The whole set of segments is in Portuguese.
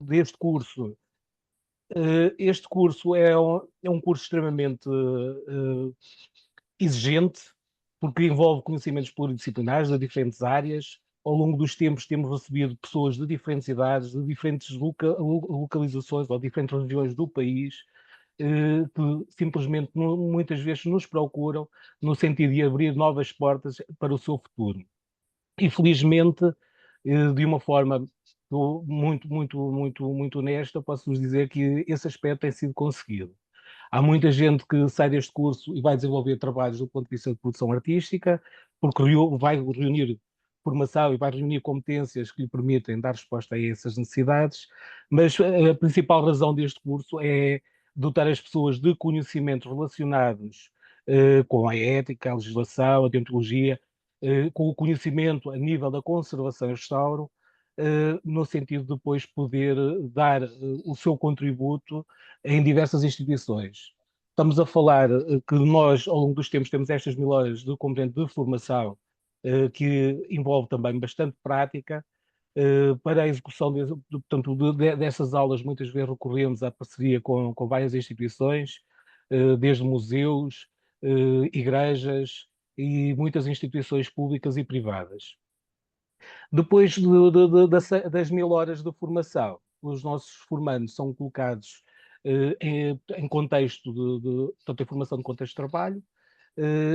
deste curso. Este curso é um curso extremamente exigente, porque envolve conhecimentos pluridisciplinares de diferentes áreas. Ao longo dos tempos temos recebido pessoas de diferentes idades, de diferentes localizações ou diferentes regiões do país, que simplesmente muitas vezes nos procuram no sentido de abrir novas portas para o seu futuro. E felizmente, de uma forma muito honesta, posso-vos dizer que esse aspecto tem sido conseguido. Há muita gente que sai deste curso e vai desenvolver trabalhos do ponto de vista de produção artística, porque vai reunir formação e vai reunir competências que lhe permitem dar resposta a essas necessidades, mas a principal razão deste curso é dotar as pessoas de conhecimentos relacionados com a ética, a legislação, a deontologia, com o conhecimento a nível da conservação e restauro, no sentido de depois poder dar o seu contributo em diversas instituições. Estamos a falar que nós, ao longo dos tempos, temos estas 1000 horas de componente de formação, que envolve também bastante prática. Para a execução portanto, dessas aulas, muitas vezes recorremos à parceria com várias instituições, desde museus, igrejas e muitas instituições públicas e privadas. Depois das 1000 horas de formação, os nossos formandos são colocados em contexto portanto, em formação de contexto de trabalho,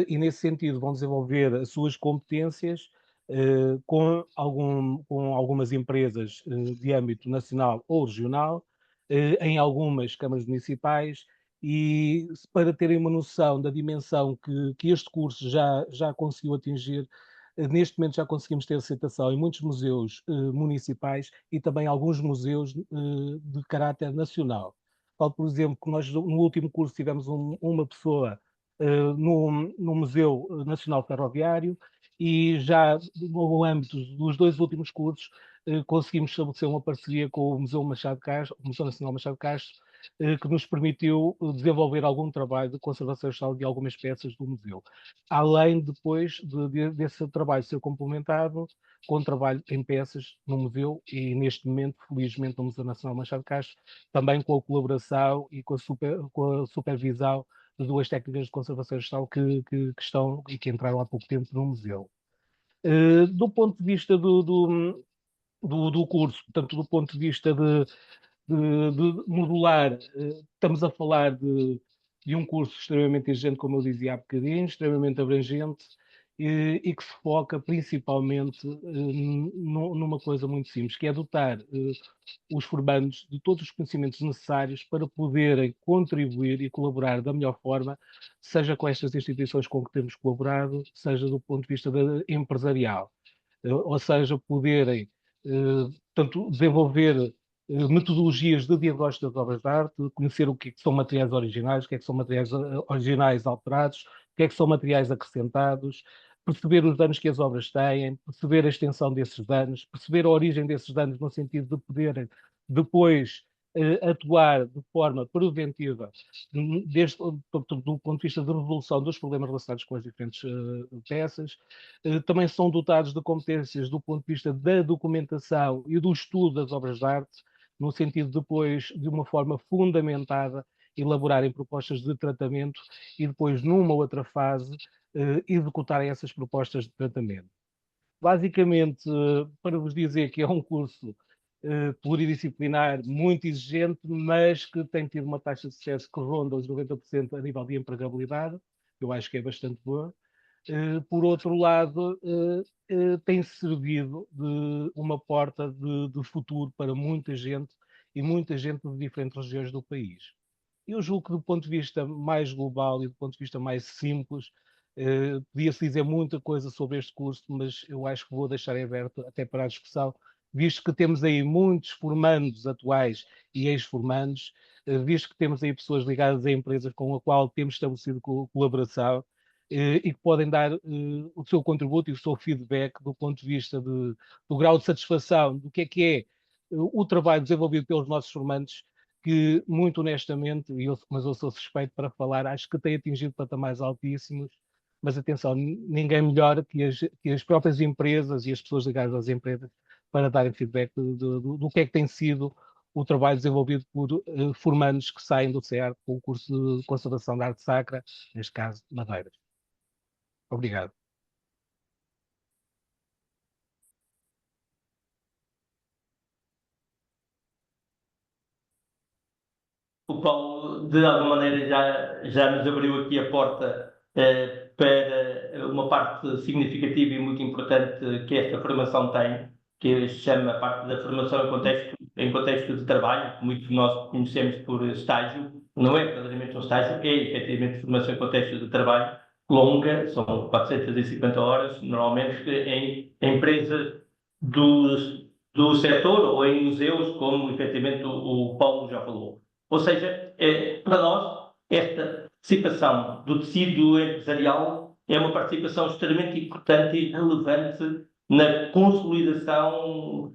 e nesse sentido vão desenvolver as suas competências com algumas empresas de âmbito nacional ou regional, em algumas câmaras municipais, e para terem uma noção da dimensão que este curso já conseguiu atingir, neste momento já conseguimos ter aceitação em muitos museus municipais e também alguns museus de caráter nacional. Falo, por exemplo, que nós no último curso tivemos uma pessoa no Museu Nacional Ferroviário, e já no âmbito dos 2 últimos cursos conseguimos estabelecer uma parceria com o Museu Machado de Castro, o Museu Nacional Machado de Castro, que nos permitiu desenvolver algum trabalho de conservação histórica de algumas peças do museu. Além depois desse trabalho ser complementado com trabalho em peças no museu e neste momento, felizmente, no Museu Nacional Machado de Castro, também com a colaboração e com a supervisão de 2 técnicas de conservação vegetal que estão e que entraram há pouco tempo no museu. Do ponto de vista do curso, portanto, do ponto de vista de modular, estamos a falar de um curso extremamente exigente, como eu dizia há bocadinho, extremamente abrangente, e que se foca principalmente numa coisa muito simples, que é dotar os formandos de todos os conhecimentos necessários para poderem contribuir e colaborar da melhor forma, seja com estas instituições com que temos colaborado, seja do ponto de vista empresarial, ou seja, poderem tanto desenvolver metodologias de diagnóstico das obras de arte, conhecer o que é que são materiais originais, o que é que são materiais originais alterados, o que é que são materiais acrescentados, perceber os danos que as obras têm, perceber a extensão desses danos, perceber a origem desses danos no sentido de poderem depois atuar de forma preventiva, do ponto de vista de resolução dos problemas relacionados com as diferentes peças. Também são dotados de competências do ponto de vista da documentação e do estudo das obras de arte, no sentido de depois, de uma forma fundamentada, elaborarem propostas de tratamento e depois, numa outra fase, executarem essas propostas de tratamento. Basicamente, para vos dizer que é um curso pluridisciplinar, muito exigente, mas que tem tido uma taxa de sucesso que ronda os 90% a nível de empregabilidade, eu acho que é bastante boa. Por outro lado, tem servido de uma porta de futuro para muita gente e muita gente de diferentes regiões do país. Eu julgo que do ponto de vista mais global e do ponto de vista mais simples, podia-se dizer muita coisa sobre este curso, mas eu acho que vou deixar aberto até para a discussão, visto que temos aí muitos formandos atuais e ex-formandos, visto que temos aí pessoas ligadas a empresas com a qual temos estabelecido colaboração, e que podem dar o seu contributo e o seu feedback do ponto de vista do grau de satisfação do que é o trabalho desenvolvido pelos nossos formandos, que, muito honestamente, mas eu sou suspeito para falar, acho que tem atingido patamares altíssimos, mas atenção, ninguém melhor que as próprias empresas e as pessoas ligadas às empresas para darem feedback do que é que tem sido o trabalho desenvolvido por formandos que saem do CEAR com o curso de Conservação da Arte Sacra, neste caso, madeiras. Obrigado. O Paulo, de alguma maneira, já nos abriu aqui a porta para uma parte significativa e muito importante que esta formação tem, que se chama a parte da formação em contexto de trabalho, que muitos de nós conhecemos por estágio. Não é verdadeiramente um estágio, é efetivamente formação em contexto de trabalho longa, são 450 horas, normalmente em empresas do setor ou em museus, como efetivamente o Paulo já falou. Ou seja, para nós, esta participação do tecido empresarial é uma participação extremamente importante e relevante na consolidação,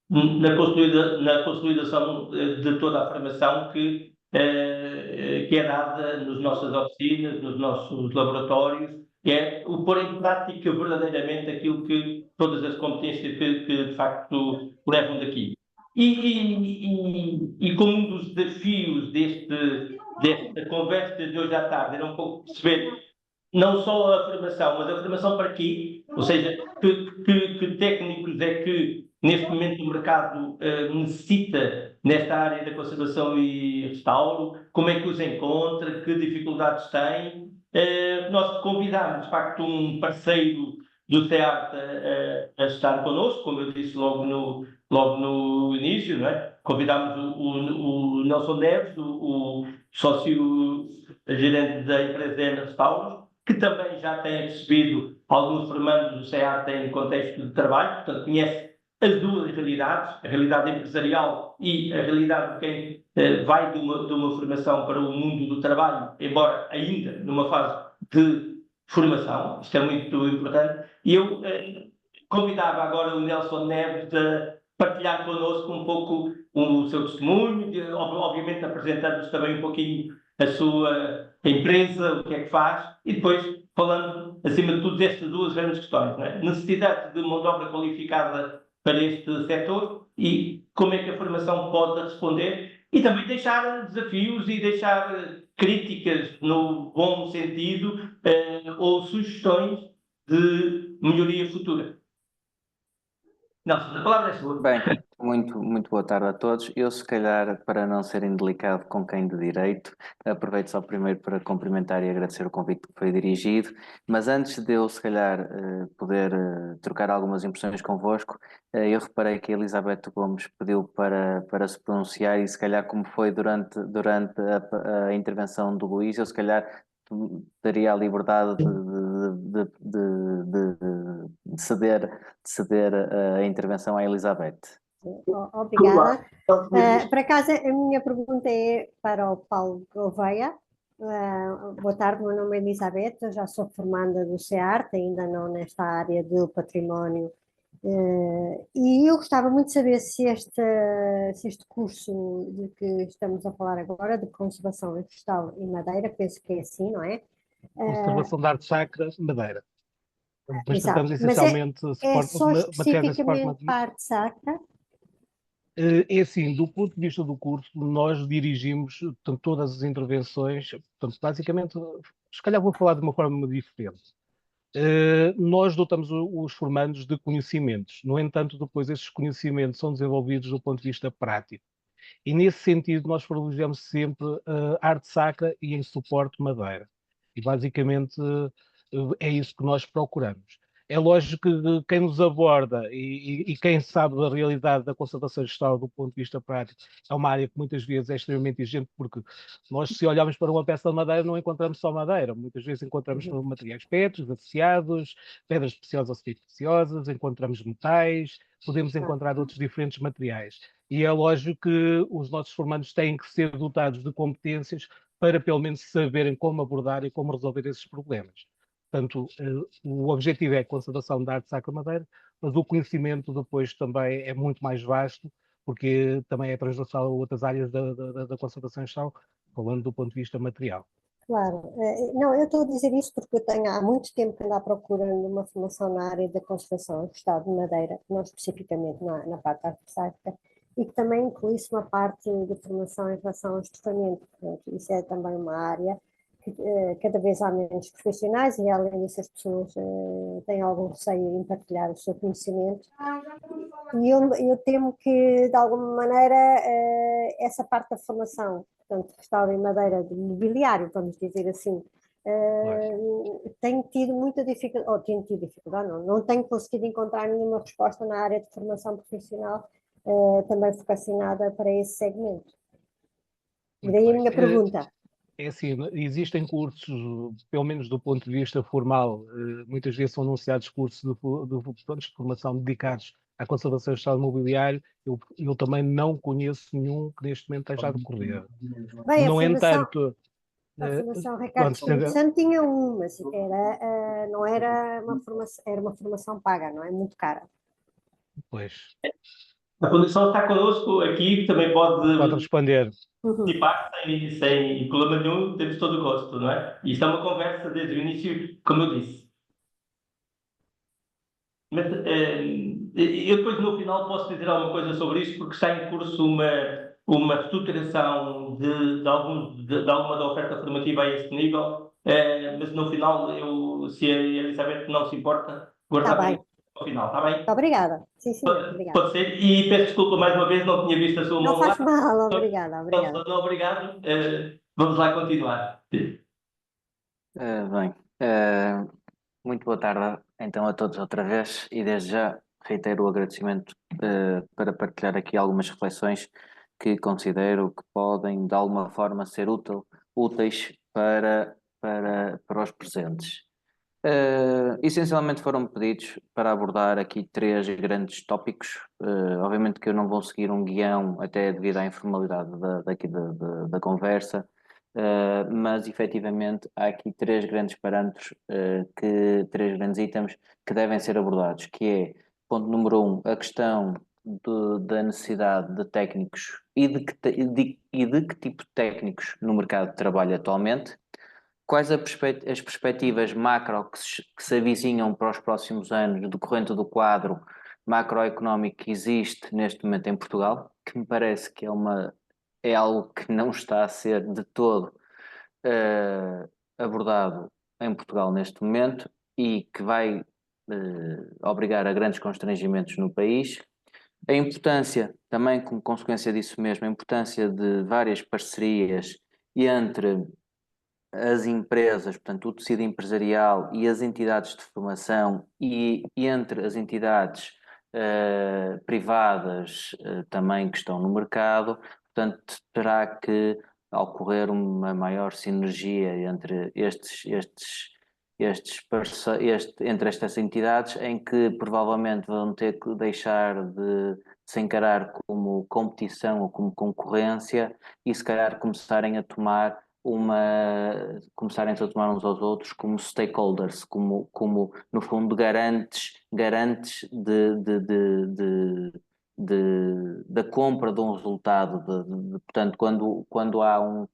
na consolidação de toda a formação que é dada nas nossas oficinas, nos nossos laboratórios, é o pôr em prática verdadeiramente aquilo que todas as competências que de facto levam daqui. E como um dos desafios desta conversa de hoje à tarde era um pouco perceber não só a formação, mas a formação para quê? Ou seja, que técnicos é que neste momento o mercado necessita nesta área da conservação e restauro? Como é que os encontra? Que dificuldades tem? Nós convidámos, de facto, um parceiro do CEART a estar connosco, como eu disse logo no início, não é? Convidámos o Nelson Neves, o sócio-gerente da empresa Ena Restauros, que também já tem recebido alguns formandos do CEART em contexto de trabalho, portanto conhece as duas realidades, a realidade empresarial e a realidade de quem vai de uma formação para o mundo do trabalho, embora ainda numa fase de formação, isto é muito importante, e eu convidava agora o Nelson Neves a partilhar connosco um pouco o seu testemunho, obviamente apresentando-nos também um pouquinho a sua empresa, o que é que faz, e depois falando, acima de tudo, destas duas grandes questões, não é? Necessidade de mão de obra qualificada para este setor e como é que a formação pode responder, e também deixar desafios e deixar críticas no bom sentido ou sugestões de melhoria futura. Nelson, a palavra é sua. Bem, muito boa tarde a todos. Eu, se calhar, para não ser indelicado com quem de direito, aproveito só primeiro para cumprimentar e agradecer o convite que foi dirigido, mas antes de eu, se calhar, poder trocar algumas impressões convosco, eu reparei que a Elizabeth Gomes pediu para se pronunciar e, se calhar, como foi durante a intervenção do Luís, eu, se calhar, daria a liberdade de ceder a intervenção à Elizabeth. Obrigada. Por acaso, a minha pergunta é para o Paulo Gouveia. Boa tarde, meu nome é Elizabeth, eu já sou formanda do CEART, ainda não nesta área do património. E eu gostava muito de saber se este curso de que estamos a falar agora, de conservação em restauro e madeira, penso que é assim, não é? Conservação da arte sacra, madeira. Mas Exato. tratamos essencialmente É só materiais de suporte. especificamente para a arte sacra? É assim, do ponto de vista do curso, nós dirigimos portanto, todas as intervenções, portanto, basicamente, se calhar vou falar de uma forma diferente. Nós dotamos os formandos de conhecimentos, no entanto, depois esses conhecimentos são desenvolvidos do ponto de vista prático. E nesse sentido, nós privilegiamos sempre arte sacra e em suporte madeira. E basicamente é isso que nós procuramos. É lógico que quem nos aborda e quem sabe da realidade da conservação gestal do ponto de vista prático é uma área que muitas vezes é extremamente exigente, porque nós, se olharmos para uma peça de madeira, não encontramos só madeira. Muitas vezes encontramos materiais petros, associados, pedras preciosas ou semi-preciosas, encontramos metais, podemos encontrar outros diferentes materiais. E é lógico que os nossos formandos têm que ser dotados de competências para, pelo menos, saberem como abordar e como resolver esses problemas. Portanto, o objetivo é a conservação da arte sacra madeira, mas o conhecimento depois também é muito mais vasto, porque também é transversal a outras áreas da conservação gestal, falando do ponto de vista material. Claro. Não, eu estou a dizer isto porque eu tenho há muito tempo que ando à procura de uma formação na área da conservação e restauro de madeira, não especificamente na parte da arte sacra, e que também incluísse uma parte de formação em relação ao estufamento. Portanto, isso é também uma área que cada vez há menos profissionais e, além disso, as pessoas têm algum receio em partilhar o seu conhecimento. E eu temo que, de alguma maneira, essa parte da formação, portanto, restauro em madeira de mobiliário, vamos dizer assim, tenho tido muita dificuldade, ou tenho tido dificuldade, não tenho conseguido encontrar nenhuma resposta na área de formação profissional, também vocacionada para esse segmento. E daí a minha pergunta. É assim, existem cursos, pelo menos do ponto de vista formal, muitas vezes são anunciados cursos de formação dedicados à conservação do estado mobiliário. Eu também não conheço nenhum que neste momento esteja a decorrer. Bem, No entanto, a Fundação Ricardo pronto, Espírito Santo tinha mas não era uma formação, era uma formação paga, não é muito cara. pois, A Fundação está connosco aqui, também pode pode responder. participar sem problema nenhum, temos todo o gosto, não é? E isto é uma conversa desde o início, como eu disse. Mas eu depois no final posso dizer alguma coisa sobre isto, porque está em curso uma estruturação de alguma da oferta formativa a este nível, mas no final, se a Elizabeth não se importa, Está guardar bem. isso ao final, está bem? Muito obrigada. Sim, senhor. Obrigada. Pode ser. E peço desculpa mais uma vez, não tinha visto a sua Não mão faz lá. mal, obrigada, obrigada. Não, obrigado. Vamos lá continuar. Bem, muito boa tarde então a todos outra vez e desde já reitero o agradecimento para partilhar aqui algumas reflexões que considero que podem de alguma forma ser úteis para os presentes. Essencialmente foram pedidos para abordar aqui três grandes tópicos. Obviamente que eu não vou seguir um guião até devido à informalidade da conversa. Mas efetivamente há aqui três grandes parâmetros, três grandes itens que devem ser abordados, que é, ponto número 1, a questão da necessidade de técnicos e de que tipo de técnicos no mercado de trabalho atualmente, quais as perspectivas macro que se avizinham para os próximos anos decorrente do quadro macroeconómico que existe neste momento em Portugal, que me parece que é algo que não está a ser de todo abordado em Portugal neste momento e que vai obrigar a grandes constrangimentos no país. A importância, também como consequência disso mesmo, a importância de várias parcerias entre as empresas, portanto o tecido empresarial e as entidades de formação e entre as entidades privadas também que estão no mercado, portanto terá que ocorrer uma maior sinergia entre entre estas entidades, em que provavelmente vão ter que deixar de se encarar como competição ou como concorrência e se calhar começarem a tomar uns aos outros como stakeholders, como no fundo garantes da compra de um resultado. Portanto, quando há a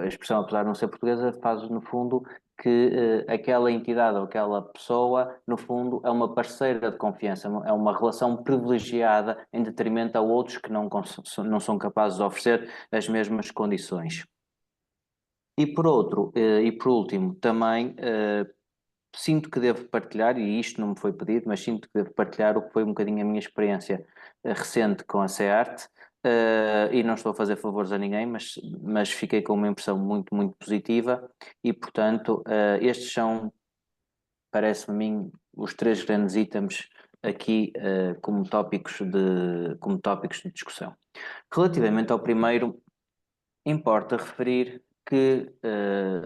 expressão, apesar de não ser portuguesa, faz no fundo que aquela entidade ou aquela pessoa, no fundo, é uma parceira de confiança, é uma relação privilegiada em detrimento a outros que não são capazes de oferecer as mesmas condições. E por último, também sinto que devo partilhar, e isto não me foi pedido, mas sinto que devo partilhar o que foi um bocadinho a minha experiência recente com a SEART, e não estou a fazer favores a ninguém, mas fiquei com uma impressão muito, muito positiva e, portanto, estes são, parece-me a mim, os três grandes itens aqui como tópicos de discussão. Relativamente ao primeiro, importa referir que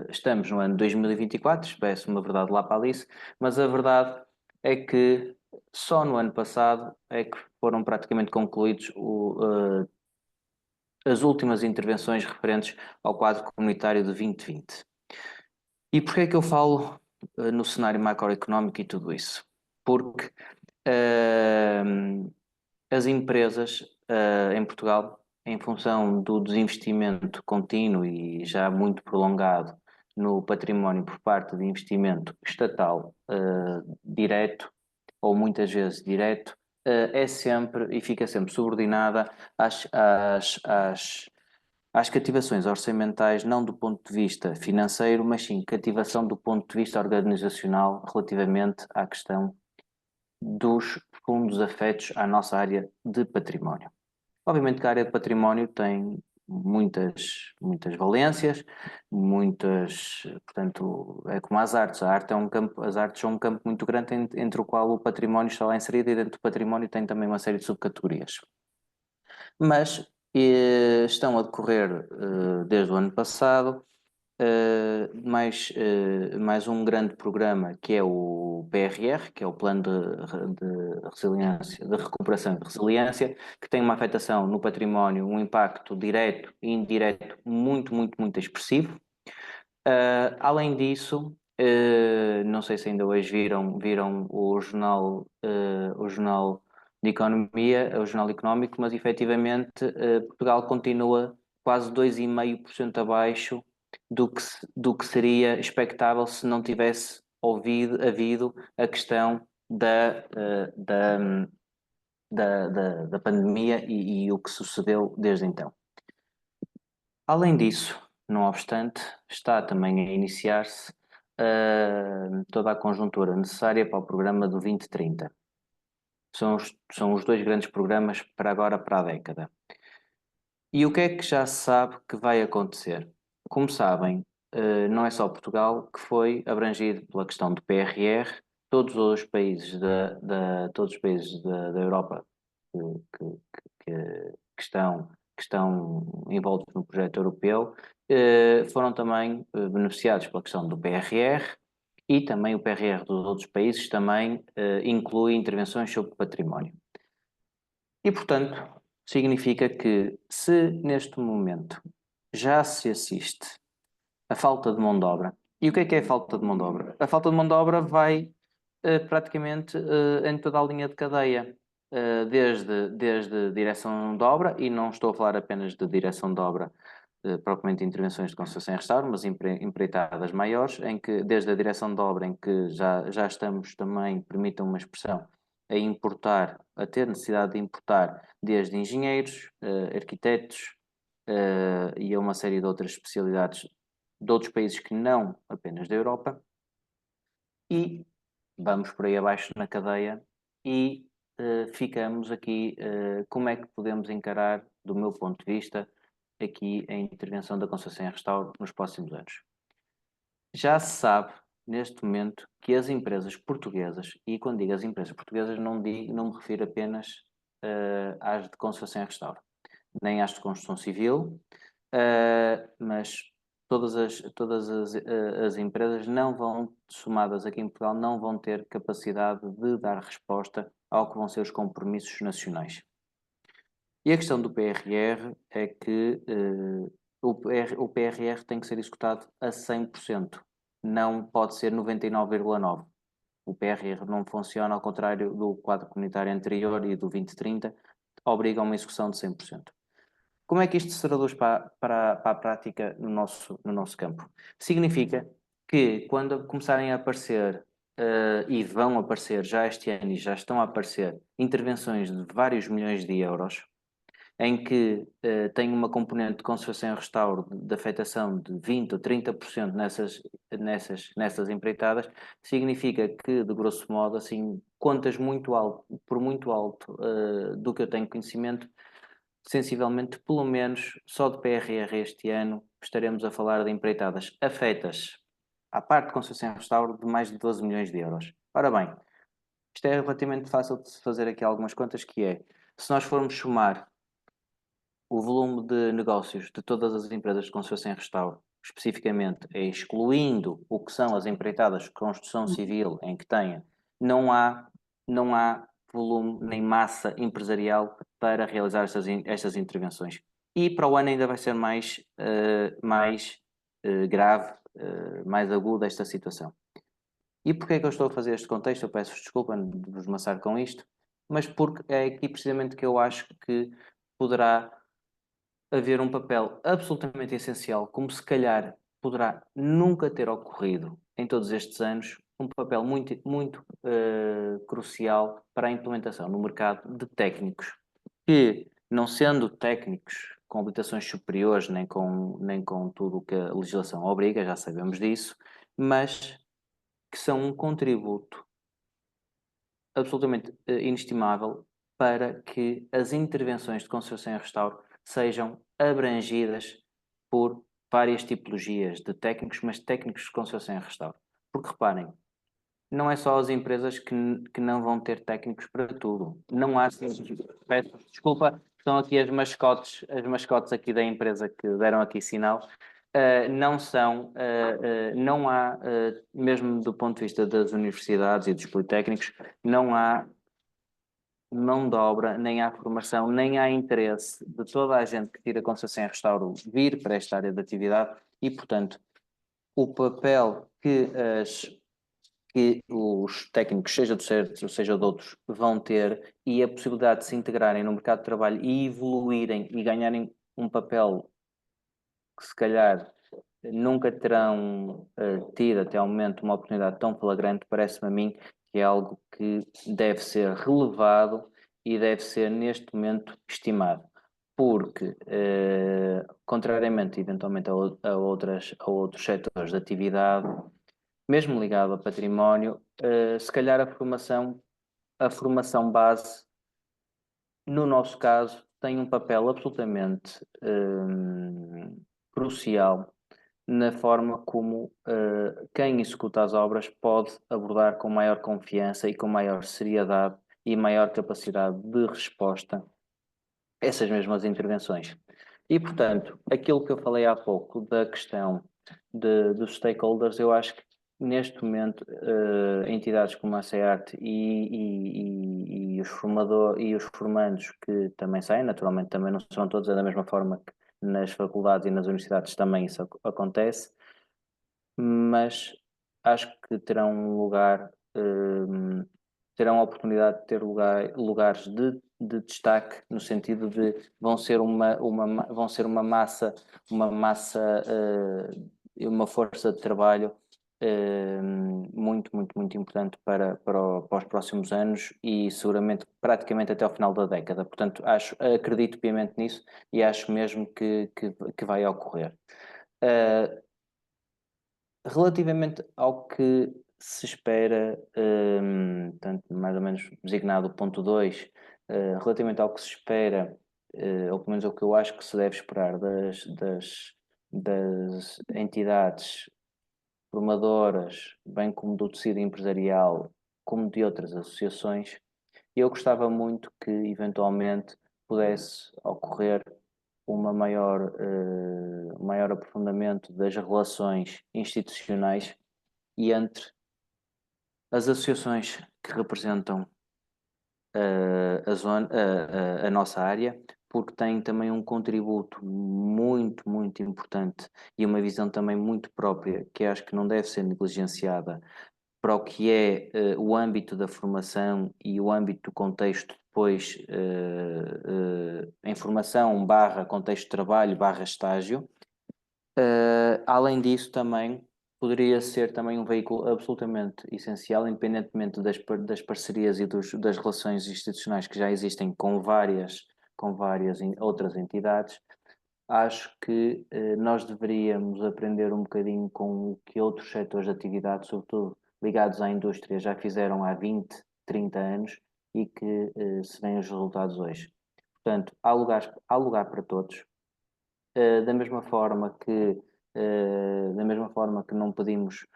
estamos no ano 2024, parece uma verdade lá para Alice, mas a verdade é que só no ano passado é que foram praticamente concluídos as últimas intervenções referentes ao quadro comunitário de 2020. E porquê é que eu falo no cenário macroeconómico e tudo isso? Porque as empresas em Portugal, em função do desinvestimento contínuo e já muito prolongado no património por parte de investimento estatal direto, ou muitas vezes direto, é sempre e fica sempre subordinada às cativações orçamentais, não do ponto de vista financeiro, mas sim cativação do ponto de vista organizacional relativamente à questão dos fundos afetos à nossa área de património. Obviamente que a área de património tem muitas valências, portanto, é como as artes. As artes são um campo muito grande entre o qual o património está lá inserido, e dentro do património tem também uma série de subcategorias. Mas estão a decorrer desde o ano passado mais um grande programa, que é o PRR, que é o Plano de Resiliência, de Recuperação e Resiliência, que tem uma afetação no património, um impacto direto e indireto muito expressivo. Além disso, não sei se ainda hoje viram o jornal de Economia, o Jornal Económico, mas efetivamente Portugal continua quase 2,5% abaixo do que seria expectável se não tivesse havido a questão da pandemia e o que sucedeu desde então. Além disso, não obstante, está também a iniciar-se toda a conjuntura necessária para o programa do 2030. São os dois grandes programas para agora, para a década. E o que é que já se sabe que vai acontecer? Como sabem, não é só Portugal que foi abrangido pela questão do PRR. Todos os países da Europa que estão envoltos no projeto europeu foram também beneficiados pela questão do PRR, e também o PRR dos outros países também inclui intervenções sobre património. E, portanto, significa que se neste momento já se assiste à falta de mão de obra, e o que é a falta de mão de obra? A falta de mão de obra vai praticamente em toda a linha de cadeia, desde direção de obra, e não estou a falar apenas de direção de obra, propriamente intervenções de construção e restauro, mas empreitadas maiores, em que desde a direção de obra, em que já estamos também, permitam uma expressão, a ter necessidade de importar desde engenheiros, arquitetos e a uma série de outras especialidades de outros países que não apenas da Europa, e vamos por aí abaixo na cadeia e ficamos aqui, como é que podemos encarar, do meu ponto de vista, aqui a intervenção da construção e restauro nos próximos anos. Já se sabe, neste momento, que as empresas portuguesas, e quando digo as empresas portuguesas não me refiro apenas às de construção e restauro, nem às de construção civil, mas todas as empresas não vão, somadas aqui em Portugal, não vão ter capacidade de dar resposta ao que vão ser os compromissos nacionais. E a questão do PRR é que o PRR tem que ser executado a 100%, não pode ser 99,9%. O PRR não funciona, ao contrário do quadro comunitário anterior e do 2030, obriga a uma execução de 100%. Como é que isto se traduz para a prática no nosso campo? Significa que quando começarem a aparecer, e vão aparecer já este ano e já estão a aparecer, intervenções de vários milhões de euros, em que tem uma componente de conservação e restauro de afetação de 20% ou 30% nessas empreitadas, significa que, de grosso modo, assim, contas por muito alto do que eu tenho conhecimento, sensivelmente, pelo menos, só de PRR este ano, estaremos a falar de empreitadas afetas à parte de construção e restauro de mais de 12 milhões de euros. Ora bem, isto é relativamente fácil de se fazer aqui algumas contas, que é, se nós formos somar o volume de negócios de todas as empresas de construção e restauro, especificamente, excluindo o que são as empreitadas de construção civil, em que tenha, não há volume nem massa empresarial para realizar estas intervenções. E para o ano ainda vai ser mais grave, mais aguda esta situação. E porquê é que eu estou a fazer este contexto? Eu peço desculpa de vos maçar com isto, mas porque é aqui precisamente que eu acho que poderá haver um papel absolutamente essencial, como se calhar poderá nunca ter ocorrido em todos estes anos, um papel muito crucial para a implementação no mercado de técnicos, que, não sendo técnicos com habilitações superiores, nem com tudo o que a legislação obriga, já sabemos disso, mas que são um contributo absolutamente inestimável para que as intervenções de conservação e restauro sejam abrangidas por várias tipologias de técnicos, mas técnicos de conservação e restauro. Porque reparem, não é só as empresas que não vão ter técnicos para tudo. Não há, peço desculpa, estão aqui as mascotes aqui da empresa que deram aqui sinal. Não há, mesmo do ponto de vista das universidades e dos politécnicos, não há mão de obra, nem há formação, nem há interesse de toda a gente que tira concessão em restauro vir para esta área de atividade e, portanto, o papel que os técnicos, seja do CERT ou seja de outros, vão ter e a possibilidade de se integrarem no mercado de trabalho e evoluírem e ganharem um papel que se calhar nunca terão tido até ao momento uma oportunidade tão flagrante, parece-me a mim que é algo que deve ser relevado e deve ser neste momento estimado. Porque, contrariamente eventualmente a outros setores de atividade, mesmo ligado ao património, se calhar a formação base, no nosso caso, tem um papel absolutamente crucial na forma como quem executa as obras pode abordar com maior confiança e com maior seriedade e maior capacidade de resposta essas mesmas intervenções. E, portanto, aquilo que eu falei há pouco da questão dos stakeholders, eu acho que neste momento entidades como a SEART e os formandos que também saem, naturalmente também não são todos, é da mesma forma que nas faculdades e nas universidades também isso acontece, mas acho que terão um lugar, terão a oportunidade de ter lugares de destaque, no sentido de vão ser uma massa, uma força de trabalho muito importante para os próximos anos e seguramente praticamente até ao final da década. Portanto, acredito piamente nisso e acho mesmo que vai ocorrer. Relativamente ao que se espera, tanto mais ou menos designado o ponto 2, relativamente ao que se espera, ou pelo menos ao que eu acho que se deve esperar das entidades formadoras, bem como do tecido empresarial, como de outras associações, eu gostava muito que eventualmente pudesse ocorrer um maior aprofundamento das relações institucionais e entre as associações que representam a nossa área, porque têm também um contributo muito importante e uma visão também muito própria, que acho que não deve ser negligenciada, para o que é o âmbito da formação e o âmbito do contexto depois em formação / contexto de trabalho / estágio. Além disso também poderia ser também um veículo absolutamente essencial, independentemente das parcerias e das relações institucionais que já existem com várias outras entidades. Acho que nós deveríamos aprender um bocadinho com o que outros setores de atividade, sobretudo ligados à indústria, já fizeram há 20, 30 anos e que se veem os resultados hoje. Portanto, há lugar para todos. Da mesma forma que não pedimos,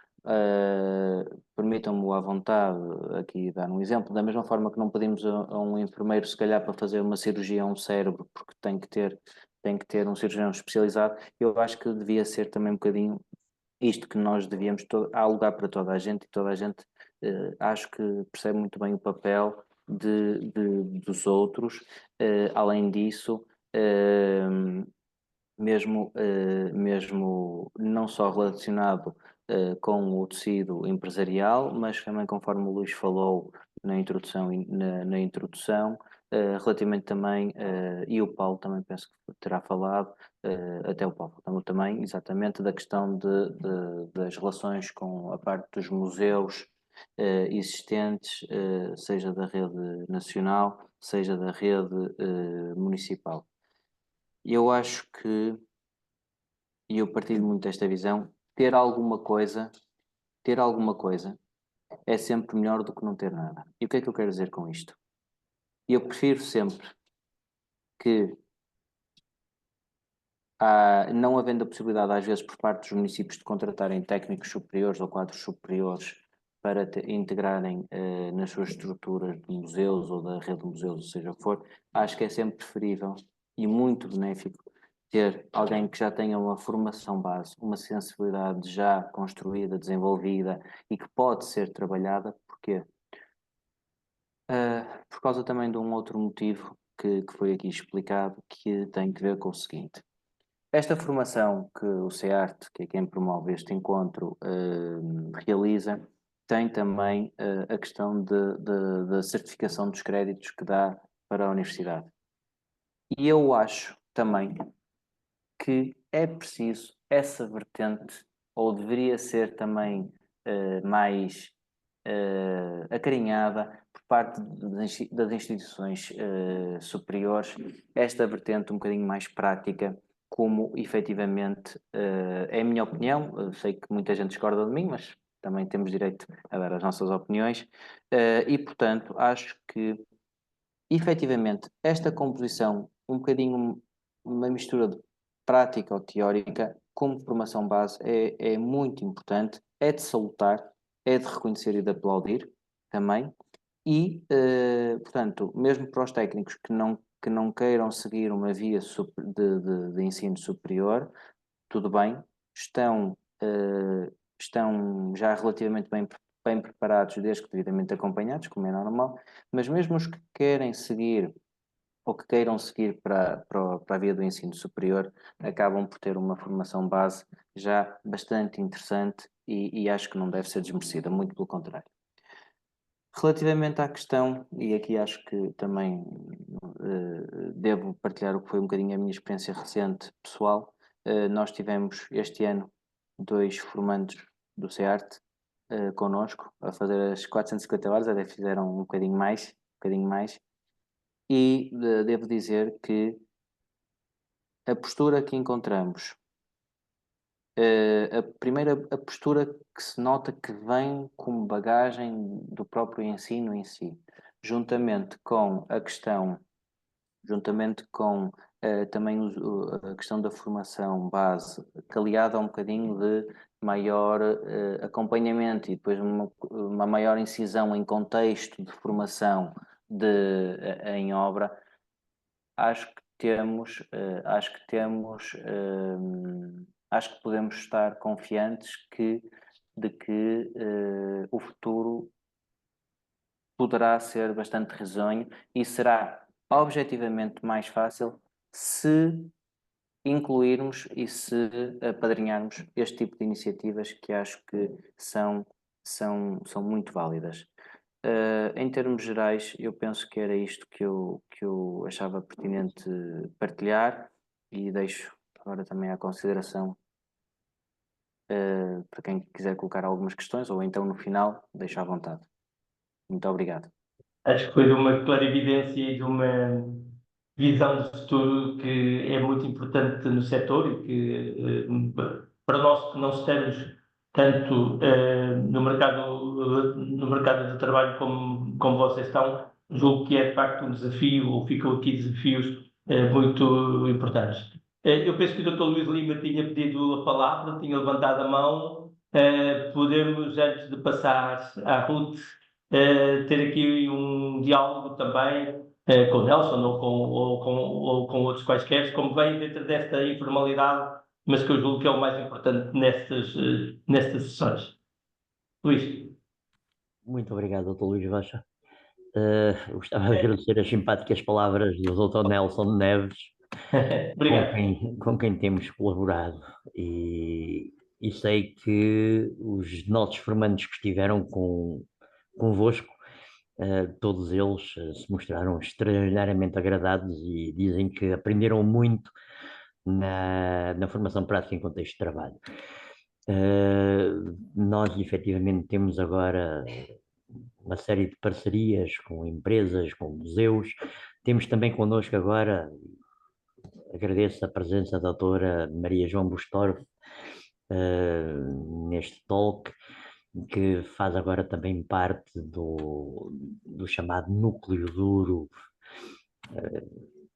permitam-me à vontade aqui dar um exemplo, da mesma forma que não pedimos a um enfermeiro se calhar para fazer uma cirurgia a um cérebro porque tem que ter um cirurgião especializado, eu acho que devia ser também um bocadinho isto que nós devíamos, há lugar para toda a gente e toda a gente acho que percebe muito bem o papel dos outros. Além disso, mesmo não só relacionado com o tecido empresarial, mas também, conforme o Luís falou na introdução, relativamente também, e o Paulo também penso que terá falado, até o Paulo também, exatamente, da questão das relações com a parte dos museus existentes, seja da rede nacional, seja da rede municipal. Eu acho que, e eu partilho muito desta visão, ter alguma coisa é sempre melhor do que não ter nada. E o que é que eu quero dizer com isto? Eu prefiro sempre que, não havendo a possibilidade, às vezes, por parte dos municípios de contratarem técnicos superiores ou quadros superiores para integrarem nas suas estruturas de museus ou da rede de museus, ou seja o que for, acho que é sempre preferível e muito benéfico ter alguém que já tenha uma formação base, uma sensibilidade já construída, desenvolvida e que pode ser trabalhada. Porquê? Por causa também de um outro motivo que foi aqui explicado, que tem que ver com o seguinte. Esta formação que o CEART, que é quem promove este encontro, realiza, tem também a questão da certificação dos créditos que dá para a universidade. E eu acho também que é preciso essa vertente, ou deveria ser também mais acarinhada por parte das instituições superiores, esta vertente um bocadinho mais prática, como efetivamente é a minha opinião. Eu sei que muita gente discorda de mim, mas também temos direito a dar as nossas opiniões, e portanto acho que efetivamente esta composição, um bocadinho uma mistura de prática ou teórica, como formação base, é muito importante, é de salutar, é de reconhecer e de aplaudir também, e, portanto, mesmo para os técnicos que não queiram seguir uma via de ensino superior, tudo bem, estão já relativamente bem preparados, desde que devidamente acompanhados, como é normal, mas mesmo os que querem seguir ou que queiram seguir para a via do ensino superior, acabam por ter uma formação base já bastante interessante e acho que não deve ser desmerecida, muito pelo contrário. Relativamente à questão, e aqui acho que também devo partilhar o que foi um bocadinho a minha experiência recente pessoal, nós tivemos este ano 2 formandos do CEART connosco, a fazer as 450 horas, até fizeram um bocadinho mais, e devo dizer que a postura que encontramos, a postura que se nota que vem como bagagem do próprio ensino em si, juntamente com a questão, também a questão da formação base, que aliada a um bocadinho de maior acompanhamento e depois uma maior incisão em contexto de formação em obra, acho que podemos estar confiantes de que o futuro poderá ser bastante risonho e será objetivamente mais fácil se incluirmos e se apadrinharmos este tipo de iniciativas que acho que são muito válidas. Em termos gerais, eu penso que era isto que eu achava pertinente partilhar e deixo agora também à consideração para quem quiser colocar algumas questões ou então no final, deixo à vontade. Muito obrigado. Acho que foi de uma clarividência e de uma visão de futuro que é muito importante no setor e que, para nós que não estamos tanto no mercado de trabalho como vocês estão, julgo que é de facto um desafio, ou ficam aqui desafios muito importantes. Eu penso que o Dr. Luís Lima tinha pedido a palavra, tinha levantado a mão. Podemos, antes de passar à Ruth, ter aqui um diálogo também com o Nelson ou com outros quaisquer, como vem dentro desta informalidade, mas que eu julgo que é o mais importante nestas sessões. Luís. Muito obrigado, Dr. Luís Rocha. Eu gostava de agradecer as simpáticas palavras do Dr. Nelson Neves, com quem temos colaborado, e sei que os nossos formandos que estiveram convosco, todos eles se mostraram extraordinariamente agradados e dizem que aprenderam muito na formação prática em contexto de trabalho. Nós efetivamente temos agora uma série de parcerias com empresas, com museus. Temos também connosco agora, agradeço a presença da doutora Maria João Bustorff neste talk, que faz agora também parte do chamado núcleo duro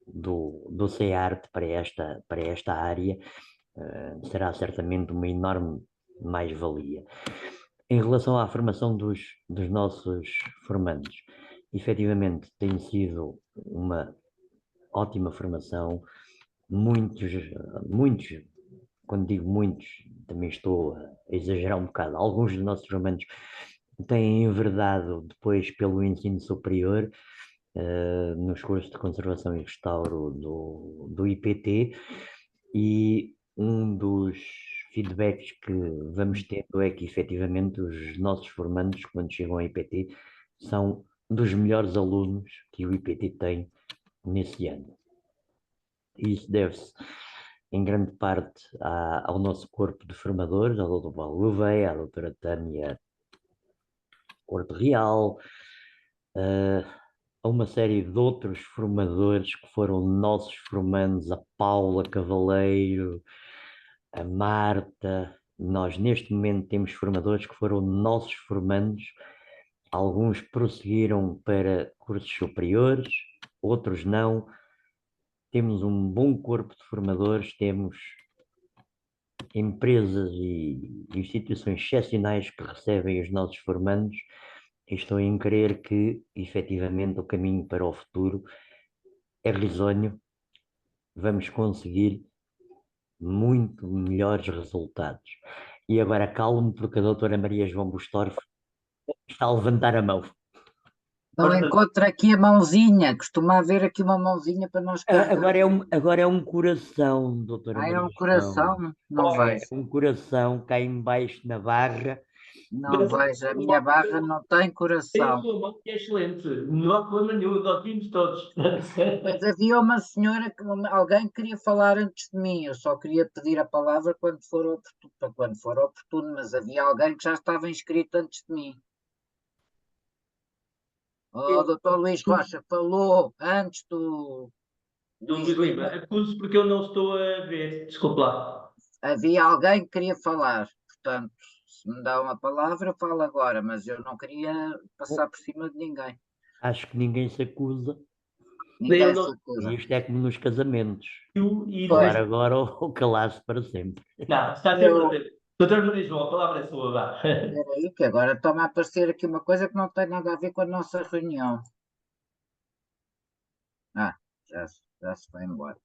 do CEART para esta área. Será certamente uma enorme mais-valia. Em relação à formação dos nossos formandos, efetivamente tem sido uma ótima formação. Muitos, quando digo muitos, também estou a exagerar um bocado. Alguns dos nossos formandos têm enverdado depois pelo ensino superior, nos cursos de conservação e restauro do IPT, e um dos feedbacks que vamos tendo é que efetivamente os nossos formandos, quando chegam ao IPT, são dos melhores alunos que o IPT tem nesse ano. Isso deve-se em grande parte ao nosso corpo de formadores, ao Dr. Paulo Gouveia, à doutora Tânia Corte Real, a uma série de outros formadores que foram nossos formandos, a Paula Cavaleiro, a Marta. Nós neste momento temos formadores que foram nossos formandos, alguns prosseguiram para cursos superiores, outros não. Temos um bom corpo de formadores, temos empresas e instituições excepcionais que recebem os nossos formandos, e estou em crer que, efetivamente, o caminho para o futuro é risonho. Vamos conseguir muito melhores resultados. E agora calmo, porque a doutora Maria João Bustorff está a levantar a mão. Não encontro aqui a mãozinha, costuma haver aqui uma mãozinha para nós cá. Agora é um coração, doutora Maria É um coração, não vejo. É um coração cá embaixo na barra. Não vejo, a minha barra não tem coração. É excelente, não há problema nenhum, nós vimos todos. Mas havia uma senhora, alguém queria falar antes de mim, eu só queria pedir a palavra quando for oportuno, mas havia alguém que já estava inscrito antes de mim. O doutor Luís Rocha falou antes do Luís Lima, acuso porque eu não estou a ver, desculpe lá. Havia alguém que queria falar, portanto, se me dá uma palavra, eu falo agora, mas eu não queria passar por cima de ninguém. Acho que ninguém se acusa. Ninguém se acusa. E isto é como nos casamentos. E falar agora ou calar-se para sempre. Não, está sempre a ver. Doutor Maria João, a palavra é sua, vá. Espera aí, que agora está-me a aparecer aqui uma coisa que não tem nada a ver com a nossa reunião. Já se foi embora.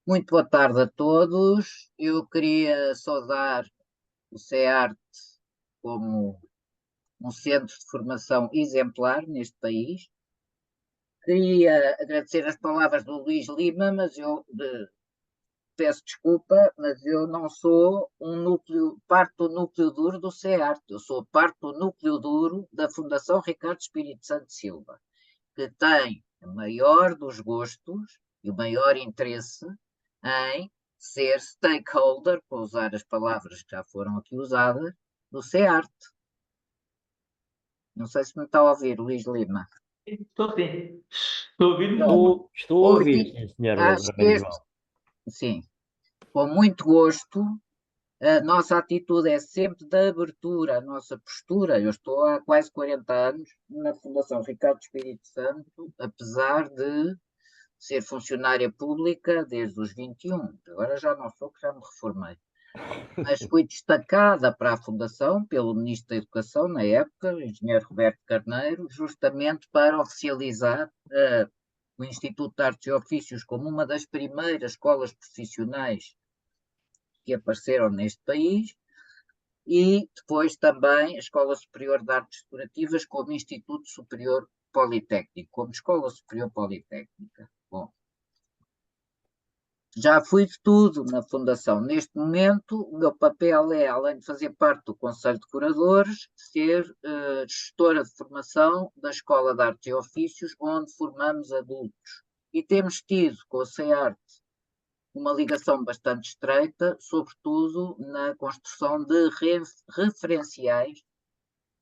Muito boa tarde a todos. Eu queria saudar o CEART como um centro de formação exemplar neste país. Queria agradecer as palavras do Luís Lima, mas eu peço desculpa, mas eu não sou parte do núcleo duro do CEART, eu sou parte do núcleo duro da Fundação Ricardo Espírito Santo Silva, que tem o maior dos gostos e o maior interesse em ser stakeholder, para usar as palavras que já foram aqui usadas, do CEART. Não sei se me está a ouvir, Luís Lima. Estou sim. Estou a ouvir. Estou a ouvir, sim, senhor. Acho que sim, com muito gosto. A nossa atitude é sempre de abertura, a nossa postura. Eu estou há quase 40 anos na Fundação Ricardo Espírito Santo, apesar de ser funcionária pública desde os 21. Agora já não sou, que já me reformei. Mas fui destacada para a Fundação pelo Ministro da Educação, na época, o engenheiro Roberto Carneiro, justamente para oficializar o Instituto de Artes e Ofícios como uma das primeiras escolas profissionais que apareceram neste país, e depois também a Escola Superior de Artes Decorativas como Instituto Superior Politécnico, como Escola Superior Politécnica. Bom, já fui de tudo na Fundação. Neste momento, o meu papel é, além de fazer parte do Conselho de Curadores, ser gestora de formação da Escola de Artes e Ofícios, onde formamos adultos. E temos tido com o CEART uma ligação bastante estreita, sobretudo na construção de referenciais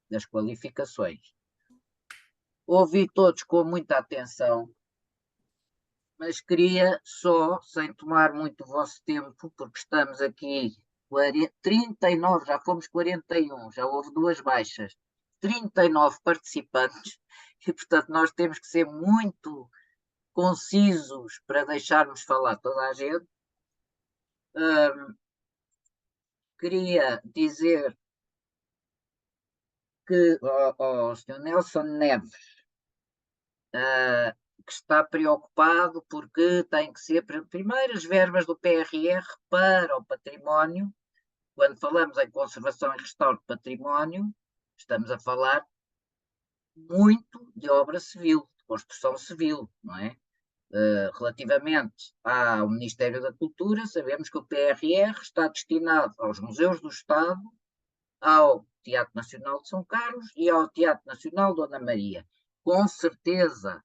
das qualificações. Ouvi todos com muita atenção, mas queria só, sem tomar muito o vosso tempo, porque estamos aqui 39, já fomos 41, já houve 2 baixas, 39 participantes, e portanto nós temos que ser muito concisos para deixarmos falar toda a gente. Queria dizer que ao Sr. Nelson Neves, que está preocupado porque tem que ser primeiro as verbas do PRR para o património. Quando falamos em conservação e restauro de património, estamos a falar muito de obra civil, de construção civil, não é? Relativamente ao Ministério da Cultura, sabemos que o PRR está destinado aos museus do Estado, ao Teatro Nacional de São Carlos e ao Teatro Nacional Dona Maria. Com certeza,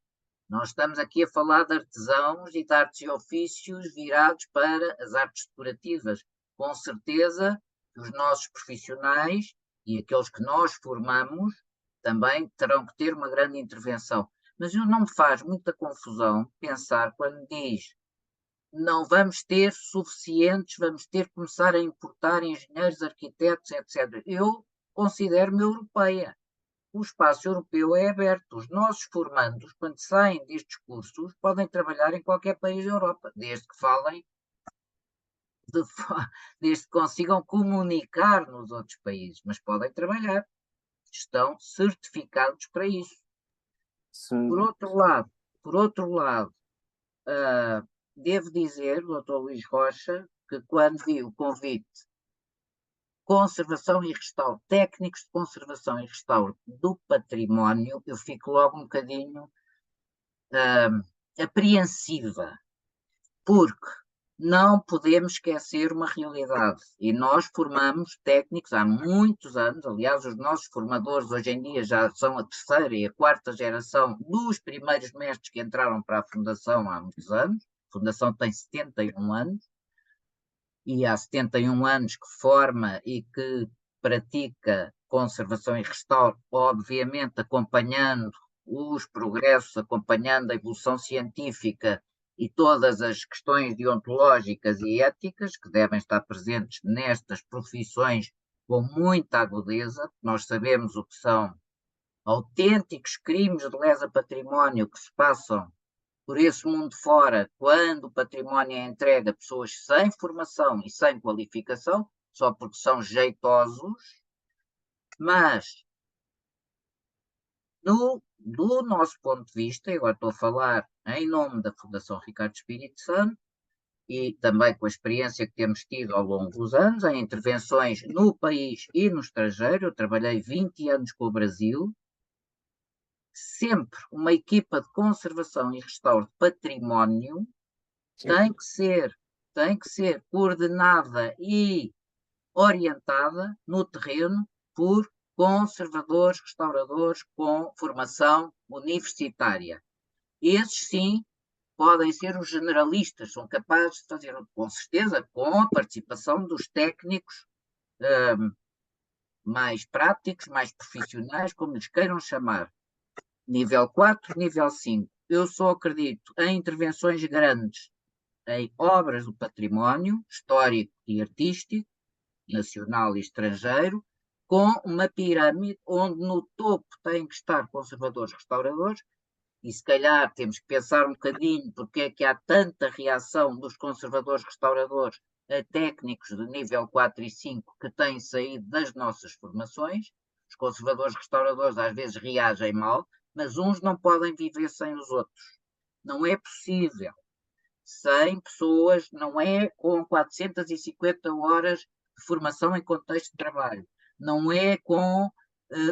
nós estamos aqui a falar de artesãos e de artes e ofícios virados para as artes decorativas. Com certeza que os nossos profissionais e aqueles que nós formamos também terão que ter uma grande intervenção. Mas não me faz muita confusão pensar quando diz não vamos ter suficientes, vamos ter que começar a importar engenheiros, arquitetos, etc. Eu considero-me europeia. O espaço europeu é aberto. Os nossos formandos, quando saem destes cursos, podem trabalhar em qualquer país da Europa, desde que falem, desde que consigam comunicar nos outros países, mas podem trabalhar. Estão certificados para isso. Por outro lado, devo dizer, Dr. Luís Rocha, que quando vi o convite conservação e restauro, técnicos de conservação e restauro do património, eu fico logo um bocadinho apreensiva, porque não podemos esquecer uma realidade, e nós formamos técnicos há muitos anos, aliás, os nossos formadores hoje em dia já são a 3ª e a 4ª geração dos primeiros mestres que entraram para a Fundação há muitos anos. A Fundação tem 71 anos, e há 71 anos que forma e que pratica conservação e restauro, obviamente acompanhando os progressos, acompanhando a evolução científica e todas as questões deontológicas e éticas que devem estar presentes nestas profissões com muita agudeza. Nós sabemos o que são autênticos crimes de lesa património que se passam por esse mundo fora, quando o património é entregue a pessoas sem formação e sem qualificação, só porque são jeitosos, mas do nosso ponto de vista, eu agora estou a falar em nome da Fundação Ricardo Espírito Santo, e também com a experiência que temos tido ao longo dos anos, em intervenções no país e no estrangeiro. Eu trabalhei 20 anos com o Brasil, sempre uma equipa de conservação e restauro de património tem que ser coordenada e orientada no terreno por conservadores, restauradores com formação universitária. Esses sim podem ser os generalistas, são capazes de fazer, com certeza, com a participação dos técnicos mais práticos, mais profissionais, como lhes queiram chamar. Nível 4, nível 5. Eu só acredito em intervenções grandes, em obras do património histórico e artístico, nacional e estrangeiro, com uma pirâmide onde no topo têm que estar conservadores, restauradores, e se calhar temos que pensar um bocadinho porque é que há tanta reação dos conservadores, restauradores a técnicos de nível 4 e 5 que têm saído das nossas formações. Os conservadores, restauradores às vezes reagem mal, mas uns não podem viver sem os outros. Não é possível. 100 pessoas, não é com 450 horas de formação em contexto de trabalho. Não é com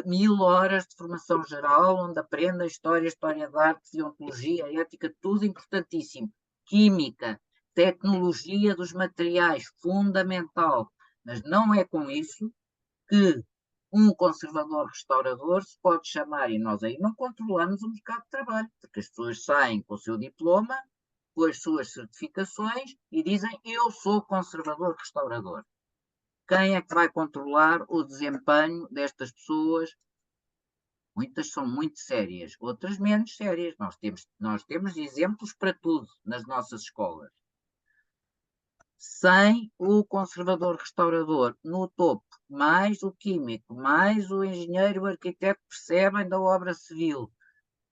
1000 horas de formação geral, onde aprenda história de arte, deontologia, ética, tudo importantíssimo. Química, tecnologia dos materiais, fundamental. Mas não é com isso que um conservador restaurador se pode chamar, e nós aí não controlamos o mercado de trabalho, porque as pessoas saem com o seu diploma, com as suas certificações e dizem: eu sou conservador restaurador. Quem é que vai controlar o desempenho destas pessoas? Muitas são muito sérias, outras menos sérias. Nós temos exemplos para tudo nas nossas escolas. Sem o conservador restaurador no topo, mais o químico, mais o engenheiro, o arquiteto que percebem da obra civil,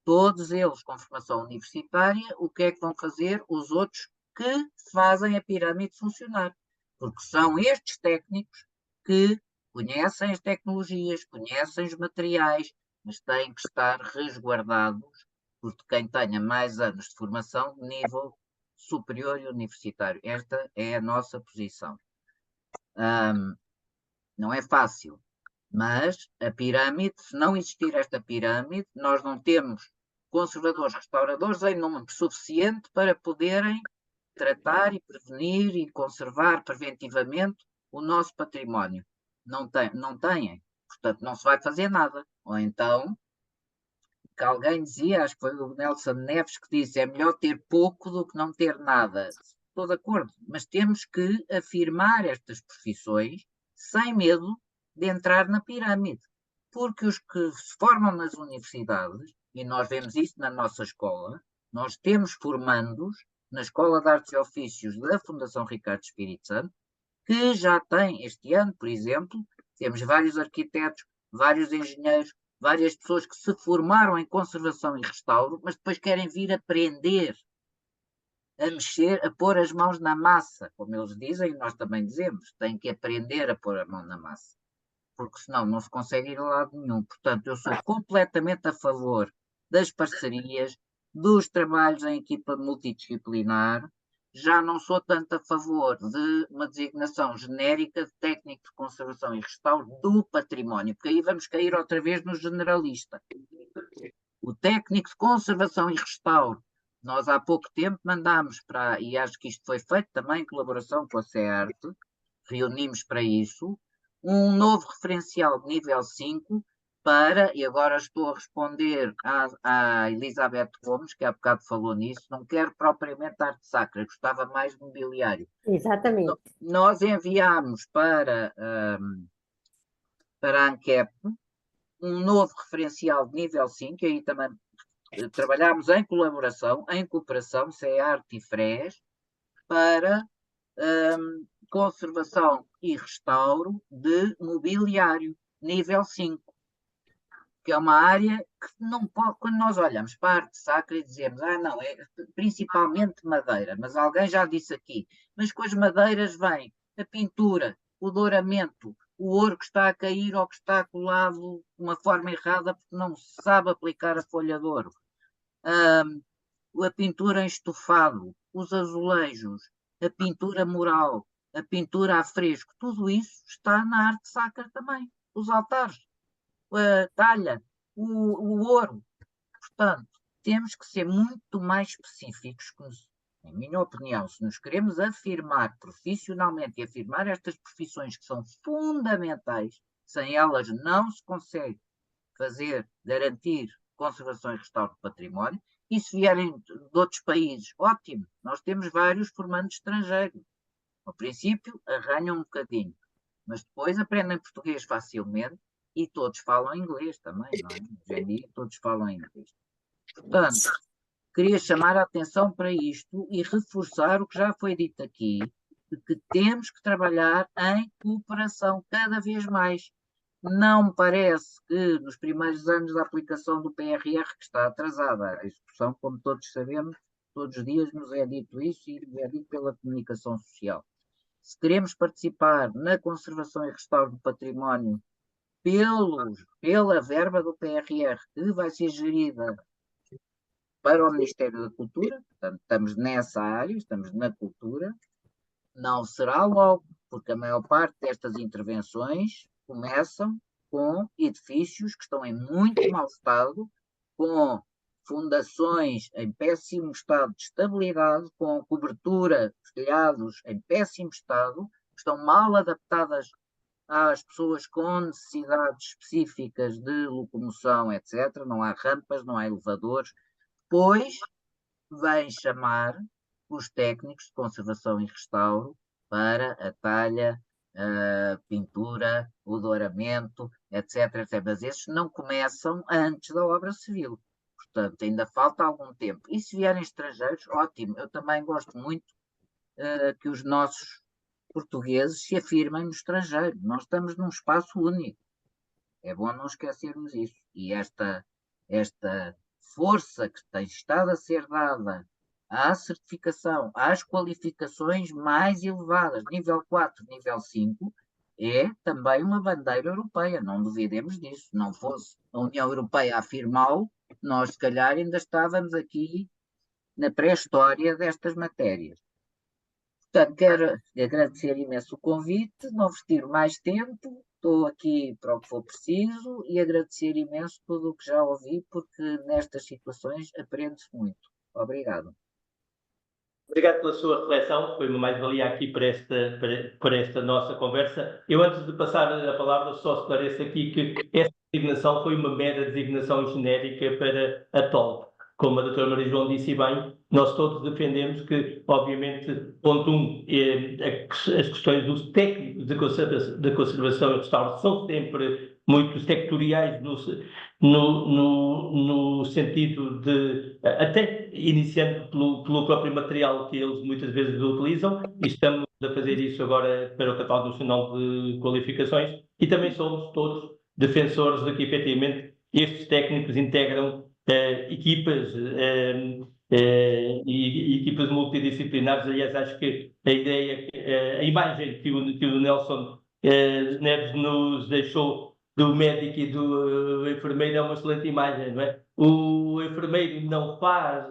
todos eles com formação universitária, o que é que vão fazer os outros que fazem a pirâmide funcionar? Porque são estes técnicos que conhecem as tecnologias, conhecem os materiais, mas têm que estar resguardados por quem tenha mais anos de formação de nível superior e universitário. Esta é a nossa posição. Não é fácil, mas a pirâmide, se não existir esta pirâmide, nós não temos conservadores, restauradores em número suficiente para poderem tratar e prevenir e conservar preventivamente o nosso património. Não têm. Portanto, não se vai fazer nada. Ou então, que alguém dizia, acho que foi o Nelson Neves que disse, é melhor ter pouco do que não ter nada. Estou de acordo, mas temos que afirmar estas profissões sem medo de entrar na pirâmide. Porque os que se formam nas universidades, e nós vemos isso na nossa escola, nós temos formandos na Escola de Artes e Ofícios da Fundação Ricardo Espírito Santo, que já tem este ano, por exemplo, temos vários arquitetos, vários engenheiros, várias pessoas que se formaram em conservação e restauro, mas depois querem vir aprender a mexer, a pôr as mãos na massa, como eles dizem, e nós também dizemos, têm que aprender a pôr a mão na massa, porque senão não se consegue ir a lado nenhum. Portanto, eu sou completamente a favor das parcerias, dos trabalhos em equipa multidisciplinar, já não sou tanto a favor de uma designação genérica de técnico de conservação e restauro do património, porque aí vamos cair outra vez no generalista. O técnico de conservação e restauro, nós há pouco tempo mandámos para, e acho que isto foi feito também em colaboração com a CEART, reunimos para isso, um novo referencial de nível 5 para, e agora estou a responder à Elizabeth Gomes, que há bocado falou nisso, não quero propriamente arte sacra, gostava mais de mobiliário. Exatamente. Nós enviámos para a ANCAP um novo referencial de nível 5, e aí também trabalhámos em colaboração, em cooperação, CEART e FRES, para conservação e restauro de mobiliário, nível 5, que é uma área que não pode, quando nós olhamos para a arte sacra e dizemos, não, é principalmente madeira, mas alguém já disse aqui, mas com as madeiras vem a pintura, o douramento, o ouro que está a cair ou que está colado de uma forma errada porque não se sabe aplicar a folha de ouro. A pintura em estofado, os azulejos, a pintura mural, a pintura a fresco, tudo isso está na arte sacra também. Os altares, a talha, o ouro. Portanto, temos que ser muito mais específicos, em minha opinião, se nos queremos afirmar profissionalmente e afirmar estas profissões que são fundamentais, sem elas não se consegue garantir conservação e restauro do património. E se vierem de outros países, ótimo, nós temos vários formandos estrangeiros. No princípio, arranham um bocadinho, mas depois aprendem português facilmente e todos falam inglês também, não é? Hoje em dia todos falam inglês. Portanto, queria chamar a atenção para isto e reforçar o que já foi dito aqui, de que temos que trabalhar em cooperação cada vez mais. Não me parece que nos primeiros anos da aplicação do PRR, que está atrasada, a execução, como todos sabemos, todos os dias nos é dito isso e nos é dito pela comunicação social. Se queremos participar na conservação e restauro do património pela verba do PRR, que vai ser gerida para o Ministério da Cultura, portanto, estamos nessa área, estamos na cultura, não será logo, porque a maior parte destas intervenções começam com edifícios que estão em muito mau estado, com fundações em péssimo estado de estabilidade, com cobertura, telhados em péssimo estado, que estão mal adaptadas às pessoas com necessidades específicas de locomoção, etc. Não há rampas, não há elevadores. Depois vem chamar os técnicos de conservação e restauro para a talha, a pintura, o douramento, etc, etc. Mas esses não começam antes da obra civil. Portanto, ainda falta algum tempo. E se vierem estrangeiros, ótimo. Eu também gosto muito que os nossos portugueses se afirmem no estrangeiro. Nós estamos num espaço único. É bom não esquecermos isso. E esta força que tem estado a ser dada à certificação, às qualificações mais elevadas, nível 4, nível 5, é também uma bandeira europeia. Não duvidemos disso. Não fosse a União Europeia a afirmá-lo, nós se calhar ainda estávamos aqui na pré-história destas matérias. Portanto, quero agradecer imenso o convite, não vos tiro mais tempo, estou aqui para o que for preciso e agradecer imenso tudo o que já ouvi, porque nestas situações aprende-se muito. Obrigado. Obrigado pela sua reflexão, foi uma mais-valia aqui para esta nossa conversa. Eu, antes de passar a palavra, só esclareço aqui que esta designação foi uma mera designação genérica para a TOL. Como a doutora Maria João disse bem, nós todos defendemos que, obviamente, ponto 1, as questões dos técnicos de conservação e restauro são sempre muito sectoriais no sentido de, até iniciando pelo próprio material que eles muitas vezes utilizam, e estamos a fazer isso agora para o Catálogo Nacional de Qualificações, e também somos todos defensores de que, efetivamente, estes técnicos integram equipas e equipas multidisciplinares. Aliás, acho que a ideia, a imagem que o Nelson Neves nos deixou do médico e do enfermeiro é uma excelente imagem, não é? O enfermeiro não faz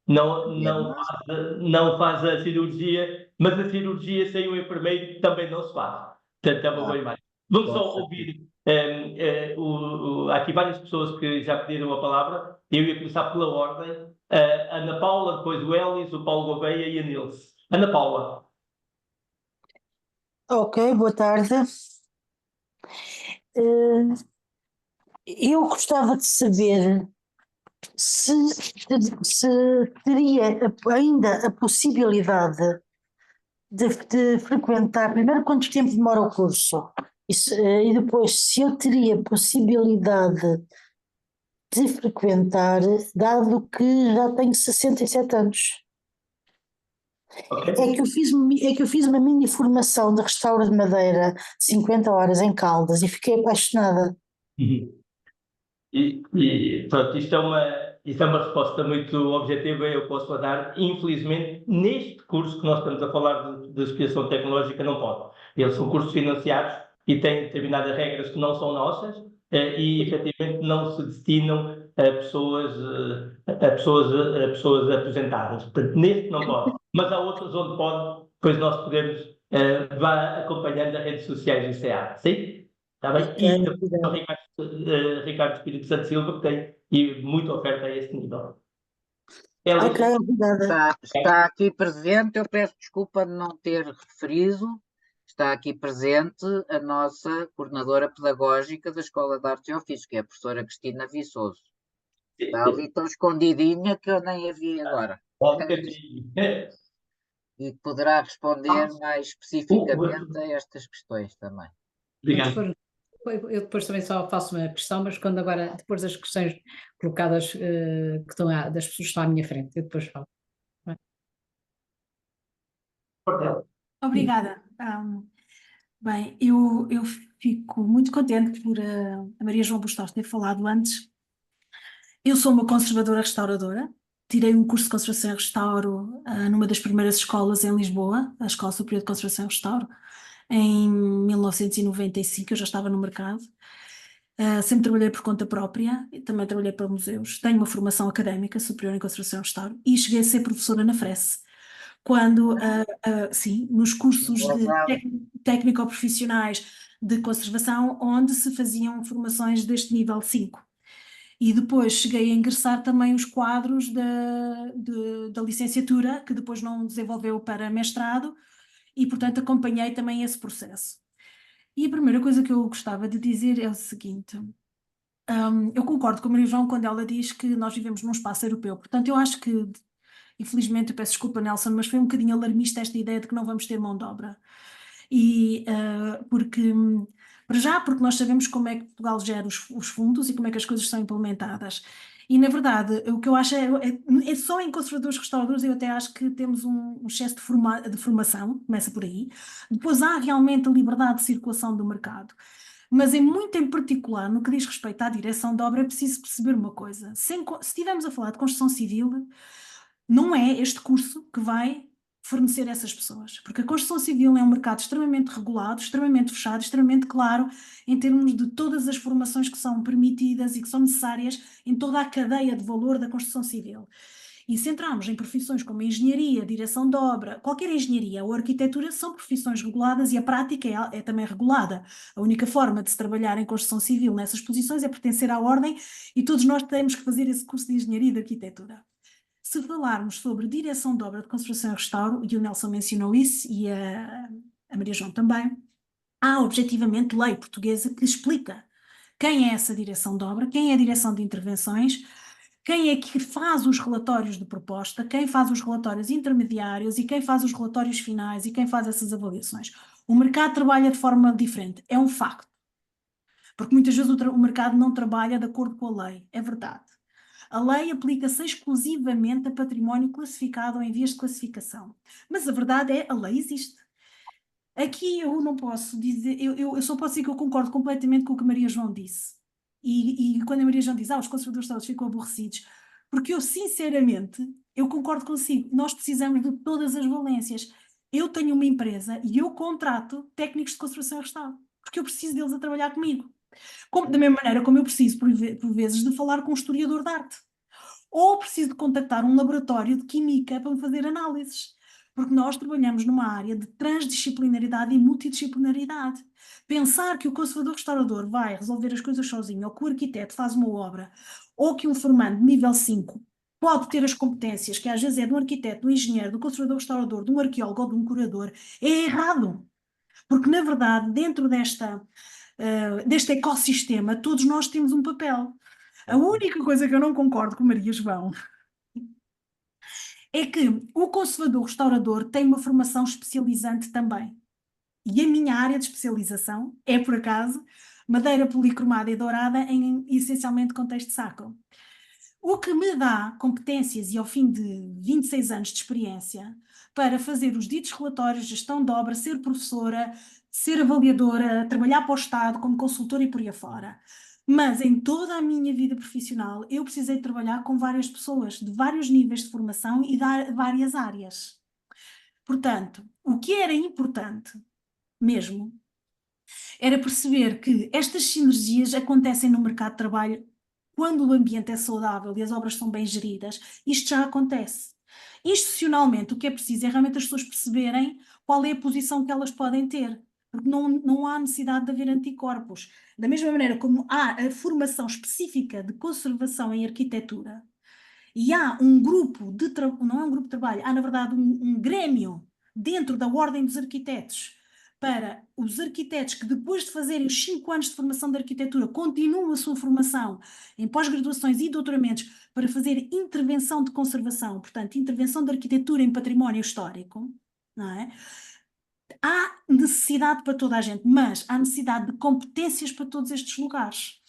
não faz a cirurgia, mas a cirurgia sem o enfermeiro também não se faz. Portanto, é uma boa imagem. Vamos só ouvir. Há aqui várias pessoas que já pediram a palavra. Eu ia começar pela ordem. Ana Paula, depois o Elis, o Paulo Gouveia e a Nilce. Ana Paula. Ok, boa tarde. Eu gostava de saber se teria ainda a possibilidade de frequentar, primeiro quanto tempo demora o curso, e depois se eu teria possibilidade de frequentar, dado que já tenho 67 anos. Okay. É que eu fiz uma mini formação de restauro de madeira de 50 horas em Caldas e fiquei apaixonada. Pronto, isto é uma resposta muito objetiva, eu posso dar. Infelizmente, neste curso que nós estamos a falar de expiação tecnológica, não pode. Eles são cursos financiados e têm determinadas regras que não são nossas e, efetivamente, não se destinam a pessoas aposentadas. Portanto, neste não pode. Mas há outros onde pode, pois nós podemos vá acompanhando as redes sociais do CEA. Sim? Está bem? E Ricardo Espírito Santo Silva, que tem muita oferta a esse nível. Ok, obrigada. Está aqui presente, eu peço desculpa de não ter referido, está aqui presente a nossa coordenadora pedagógica da Escola de Artes e Ofícios, que é a professora Cristina Viçoso. Está ali tão escondidinha que eu nem a vi agora. E poderá responder mais especificamente a estas questões também. Obrigado. Eu depois também só faço uma questão, mas quando agora, depois das questões colocadas que estão das pessoas que estão à minha frente, eu depois falo. Obrigada. Bem, eu fico muito contente por a Maria João Bustos ter falado antes. Eu sou uma conservadora restauradora, tirei um curso de conservação e restauro numa das primeiras escolas em Lisboa, a Escola Superior de Conservação e Restauro, em 1995, eu já estava no mercado. Sempre trabalhei por conta própria, também trabalhei para museus, tenho uma formação académica superior em conservação e restauro e cheguei a ser professora na FRESS. Quando, sim, nos cursos técnico-profissionais de conservação, onde se faziam formações deste nível 5. E depois cheguei a ingressar também os quadros da licenciatura, que depois não desenvolveu para mestrado, e portanto acompanhei também esse processo. E a primeira coisa que eu gostava de dizer é o seguinte, eu concordo com a Maria João quando ela diz que nós vivemos num espaço europeu, portanto eu acho que Infelizmente, eu peço desculpa, Nelson, mas foi um bocadinho alarmista esta ideia de que não vamos ter mão de obra. Porque nós sabemos como é que Portugal gera os fundos e como é que as coisas são implementadas. E, na verdade, o que eu acho é só em conservadores restauradores, eu até acho que temos um excesso de formação, começa por aí. Depois há realmente a liberdade de circulação do mercado. Mas muito em particular, no que diz respeito à direção de obra, é preciso perceber uma coisa. Se estivermos a falar de construção civil, não é este curso que vai fornecer essas pessoas, porque a construção civil é um mercado extremamente regulado, extremamente fechado, extremamente claro em termos de todas as formações que são permitidas e que são necessárias em toda a cadeia de valor da construção civil. E se entrarmos em profissões como a engenharia, a direção de obra, qualquer engenharia ou arquitetura são profissões reguladas e a prática é também regulada. A única forma de se trabalhar em construção civil nessas posições é pertencer à ordem e todos nós temos que fazer esse curso de engenharia e de arquitetura. Se falarmos sobre direção de obra de conservação e restauro, e o Nelson mencionou isso e a Maria João também, há objetivamente lei portuguesa que explica quem é essa direção de obra, quem é a direção de intervenções, quem é que faz os relatórios de proposta, quem faz os relatórios intermediários e quem faz os relatórios finais e quem faz essas avaliações. O mercado trabalha de forma diferente, é um facto. Porque muitas vezes o mercado não trabalha de acordo com a lei, é verdade. A lei aplica-se exclusivamente a património classificado ou em vias de classificação. Mas a verdade é, a lei existe. Aqui eu não posso dizer, eu só posso dizer que eu concordo completamente com o que a Maria João disse. E quando a Maria João diz, os conservadores todos ficam aborrecidos, porque eu sinceramente, eu concordo consigo, nós precisamos de todas as valências. Eu tenho uma empresa e eu contrato técnicos de conservação e restauro, porque eu preciso deles a trabalhar comigo. Da mesma maneira como eu preciso, por vezes, de falar com um historiador de arte. Ou preciso de contactar um laboratório de química para me fazer análises. Porque nós trabalhamos numa área de transdisciplinaridade e multidisciplinaridade. Pensar que o conservador-restaurador vai resolver as coisas sozinho, ou que o arquiteto faz uma obra, ou que um formando de nível 5 pode ter as competências, que às vezes é de um arquiteto, de um engenheiro, do conservador-restaurador, de um arqueólogo ou de um curador, é errado. Porque, na verdade, dentro deste ecossistema, todos nós temos um papel. A única coisa que eu não concordo com Maria João é que o conservador-restaurador tem uma formação especializante também. E a minha área de especialização é, por acaso, madeira policromada e dourada em essencialmente contexto sacro. O que me dá competências e ao fim de 26 anos de experiência para fazer os ditos relatórios de gestão de obra, ser professora, ser avaliadora, trabalhar para o Estado como consultora e por aí afora. Mas em toda a minha vida profissional eu precisei trabalhar com várias pessoas de vários níveis de formação e de várias áreas. Portanto, o que era importante mesmo era perceber que estas sinergias acontecem no mercado de trabalho quando o ambiente é saudável e as obras são bem geridas. Isto já acontece. Institucionalmente, o que é preciso é realmente as pessoas perceberem qual é a posição que elas podem ter, porque não há necessidade de haver anticorpos. Da mesma maneira como há a formação específica de conservação em arquitetura, e há um grupo de não é um grupo de trabalho, há na verdade um grêmio dentro da Ordem dos Arquitetos para os arquitetos que depois de fazerem os 5 anos de formação de arquitetura continuam a sua formação em pós-graduações e doutoramentos para fazer intervenção de conservação, portanto, intervenção de arquitetura em património histórico, não é? Há necessidade para toda a gente, mas há necessidade de competências para todos estes lugares.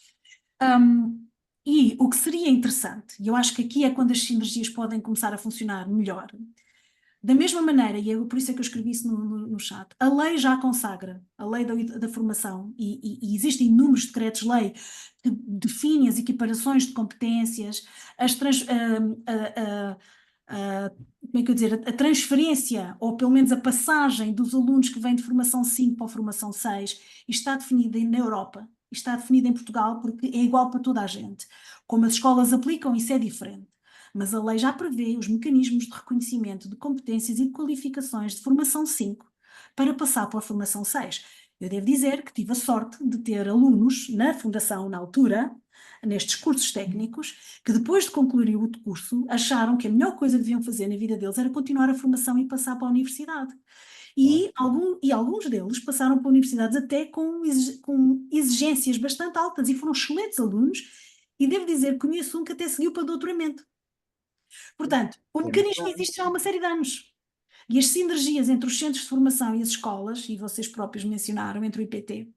E o que seria interessante, e eu acho que aqui é quando as sinergias podem começar a funcionar melhor, da mesma maneira, e por isso é que eu escrevi isso no chat, a lei já consagra, a lei da formação, e existem inúmeros decretos-lei que definem as equiparações de competências, como é que eu dizer, a transferência, ou pelo menos a passagem dos alunos que vêm de formação 5 para a formação 6, isto está definido na Europa, isto está definido em Portugal porque é igual para toda a gente. Como as escolas aplicam, isso é diferente. Mas a lei já prevê os mecanismos de reconhecimento de competências e de qualificações de formação 5 para passar para a formação 6. Eu devo dizer que tive a sorte de ter alunos na Fundação, na altura, nestes cursos técnicos, que depois de concluir o curso, acharam que a melhor coisa que deviam fazer na vida deles era continuar a formação e passar para a universidade. E alguns deles passaram para universidades até com exigências bastante altas e foram excelentes alunos, e devo dizer que conheço um que até seguiu para doutoramento. Portanto, o mecanismo existe já há uma série de anos. E as sinergias entre os centros de formação e as escolas, e vocês próprios mencionaram, entre o IPT,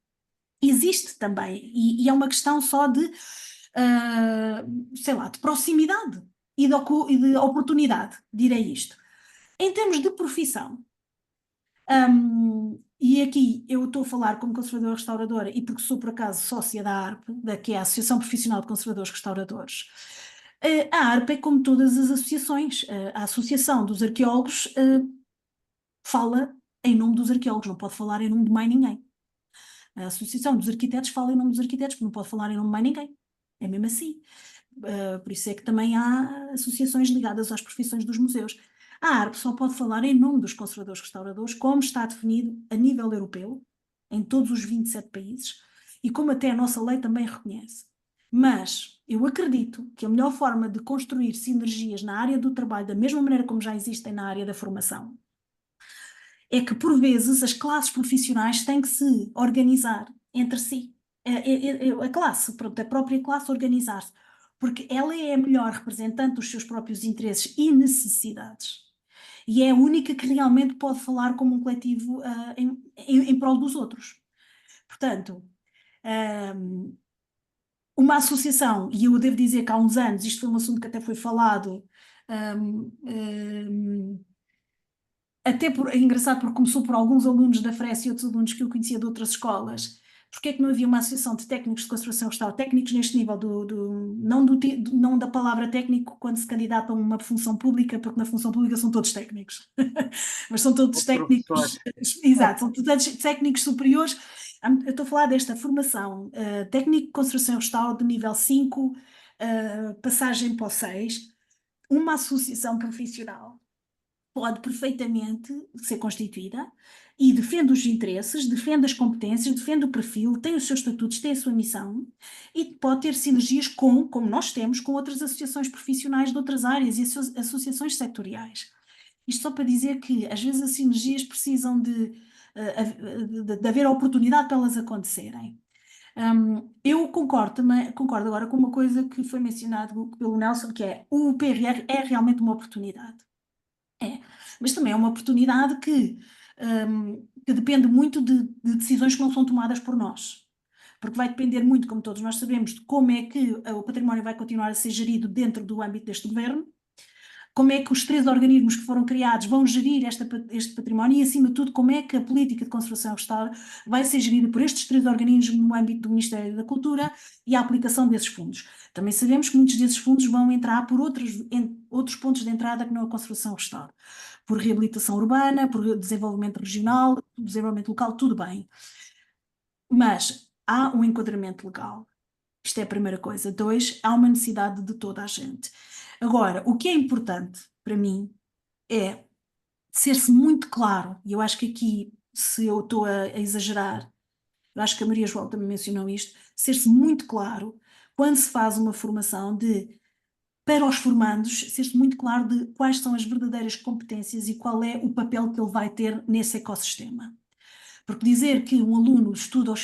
existe também. E é uma questão só de, sei lá, de proximidade e de oportunidade, direi isto. Em termos de profissão, e aqui eu estou a falar como conservadora restauradora e porque sou por acaso sócia da ARP, que é a Associação Profissional de Conservadores Restauradores. A ARP é como todas as associações. A Associação dos Arqueólogos fala em nome dos arqueólogos, não pode falar em nome de mais ninguém. A Associação dos Arquitetos fala em nome dos arquitetos, porque não pode falar em nome de mais ninguém. É mesmo assim. Por isso é que também há associações ligadas às profissões dos museus. A ARP só pode falar em nome dos conservadores restauradores, como está definido a nível europeu, em todos os 27 países, e como até a nossa lei também reconhece. Mas eu acredito que a melhor forma de construir sinergias na área do trabalho, da mesma maneira como já existem na área da formação, é que, por vezes, as classes profissionais têm que se organizar entre si. A classe, pronto, a própria classe organizar-se, porque ela é a melhor representante dos seus próprios interesses e necessidades. E é a única que realmente pode falar como um coletivo em prol dos outros. Portanto, uma associação, e eu devo dizer que há uns anos, isto foi um assunto que até foi falado, é engraçado porque começou por alguns alunos da FRES e outros alunos que eu conhecia de outras escolas. Porque é que não havia uma associação de técnicos de conservação restauro, técnicos neste nível, não da palavra técnico quando se candidatam a uma função pública, porque na função pública são todos técnicos, mas são todos técnicos, exato, são todos técnicos superiores. Eu estou a falar desta formação, técnico de conservação restauro de nível 5, passagem para o 6, uma associação profissional pode perfeitamente ser constituída e defende os interesses, defende as competências, defende o perfil, tem os seus estatutos, tem a sua missão e pode ter sinergias como nós temos, com outras associações profissionais de outras áreas e associações setoriais. Isto só para dizer que às vezes as sinergias precisam de haver a oportunidade para elas acontecerem. Eu concordo agora com uma coisa que foi mencionado pelo Nelson, que é o PRR é realmente uma oportunidade. Mas também é uma oportunidade que depende muito de decisões que não são tomadas por nós. Porque vai depender muito, como todos nós sabemos, de como é que o património vai continuar a ser gerido dentro do âmbito deste governo, como é que os 3 organismos que foram criados vão gerir este património e, acima de tudo, como é que a política de conservação e restauro vai ser gerida por estes 3 organismos no âmbito do Ministério da Cultura e a aplicação desses fundos. Também sabemos que muitos desses fundos vão entrar por outros pontos de entrada que não a conservação e restauro. Por reabilitação urbana, por desenvolvimento regional, desenvolvimento local, tudo bem. Mas há um enquadramento legal. Isto é a primeira coisa. 2, há uma necessidade de toda a gente. Agora, o que é importante para mim é ser-se muito claro, e eu acho que aqui, se eu estou a exagerar, eu acho que a Maria João também mencionou isto, ser-se muito claro quando se faz uma formação para os formandos, ser-se muito claro de quais são as verdadeiras competências e qual é o papel que ele vai ter nesse ecossistema. Porque dizer que um aluno estuda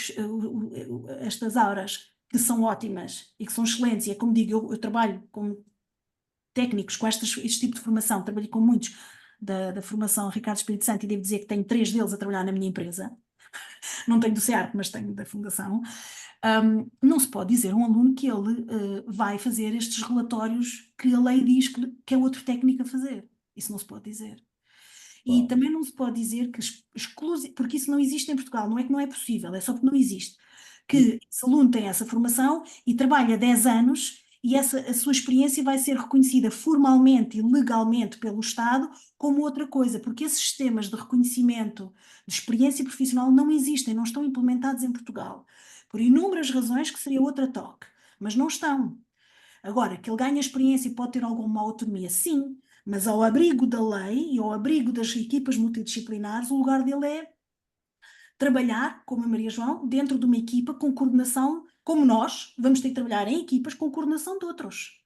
estas aulas que são ótimas e que são excelentes, e é como digo, eu trabalho com técnicos com este tipo de formação, trabalhei com muitos da formação Ricardo Espírito Santo e devo dizer que tenho 3 deles a trabalhar na minha empresa, não tenho do CEARP, mas tenho da Fundação. Não se pode dizer a um aluno que ele vai fazer estes relatórios que a lei diz que é outro técnico a fazer. Isso não se pode dizer. E também não se pode dizer que porque isso não existe em Portugal, não é que não é possível, é só porque não existe. Que esse aluno tem essa formação e trabalha 10 anos e a sua experiência vai ser reconhecida formalmente e legalmente pelo Estado como outra coisa, porque esses sistemas de reconhecimento de experiência profissional não existem, não estão implementados em Portugal, por inúmeras razões que seria outra toque, mas não estão. Agora, que ele ganha experiência e pode ter alguma autonomia, sim, mas ao abrigo da lei e ao abrigo das equipas multidisciplinares, o lugar dele é trabalhar, como a Maria João, dentro de uma equipa com coordenação, como nós, vamos ter que trabalhar em equipas com coordenação de outros.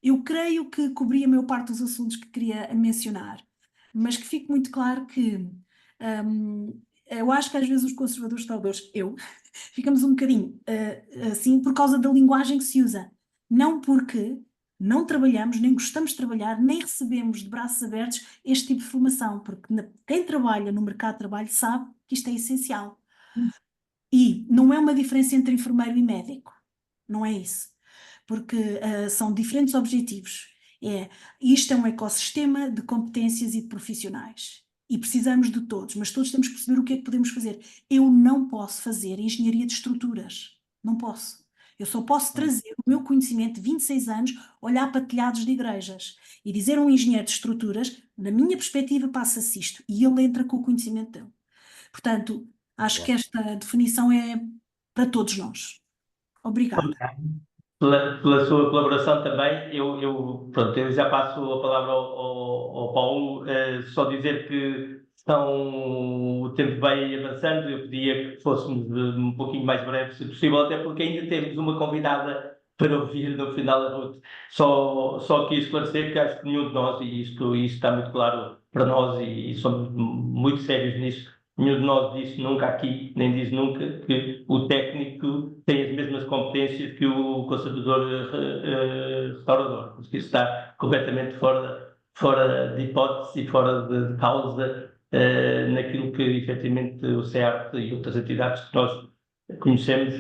Eu creio que cobri a maior parte dos assuntos que queria mencionar, mas que fique muito claro que eu acho que às vezes os conservadores restauradores, ficamos um bocadinho assim por causa da linguagem que se usa. Não porque não trabalhamos, nem gostamos de trabalhar, nem recebemos de braços abertos este tipo de formação, porque quem trabalha no mercado de trabalho sabe que isto é essencial. E não é uma diferença entre enfermeiro e médico, não é isso, porque são diferentes objetivos. Isto é um ecossistema de competências e de profissionais. E precisamos de todos, mas todos temos que perceber o que é que podemos fazer. Eu não posso fazer engenharia de estruturas, não posso. Eu só posso trazer o meu conhecimento de 26 anos, olhar para telhados de igrejas e dizer a um engenheiro de estruturas, na minha perspectiva passa-se isto, e ele entra com o conhecimento dele. Portanto, acho que esta definição é para todos nós. Obrigada. Pela sua colaboração também, pronto, eu já passo a palavra ao Paulo, só dizer que o tempo vai avançando, eu pedia que fôssemos um pouquinho mais breves, se possível, até porque ainda temos uma convidada para ouvir no final da Ruth. Só aqui esclarecer que acho que nenhum de nós, e isto está muito claro para nós e somos muito sérios nisso, nenhum de nós disse nunca aqui, nem diz nunca, que o técnico tem as mesmas competências que o conservador restaurador. Porque isso está completamente fora de hipótese e fora de causa naquilo que efetivamente o CEART e outras entidades que nós conhecemos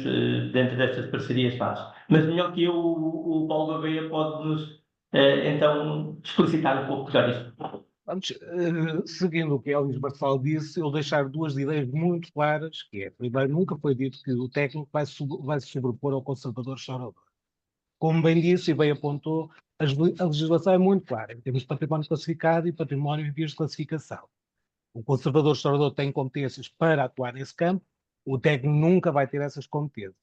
dentro destas parcerias faz. Mas melhor que eu, o Paulo Gouveia pode-nos então explicitar um pouco melhor isto. Vamos, seguindo o que Elis Marçal disse, eu deixar duas ideias muito claras, que é, primeiro, nunca foi dito que o técnico vai se sobrepor ao conservador-restaurador. Como bem disse e bem apontou, a legislação é muito clara, em termos de património classificado e património em vias de classificação. O conservador-restaurador tem competências para atuar nesse campo, o técnico nunca vai ter essas competências.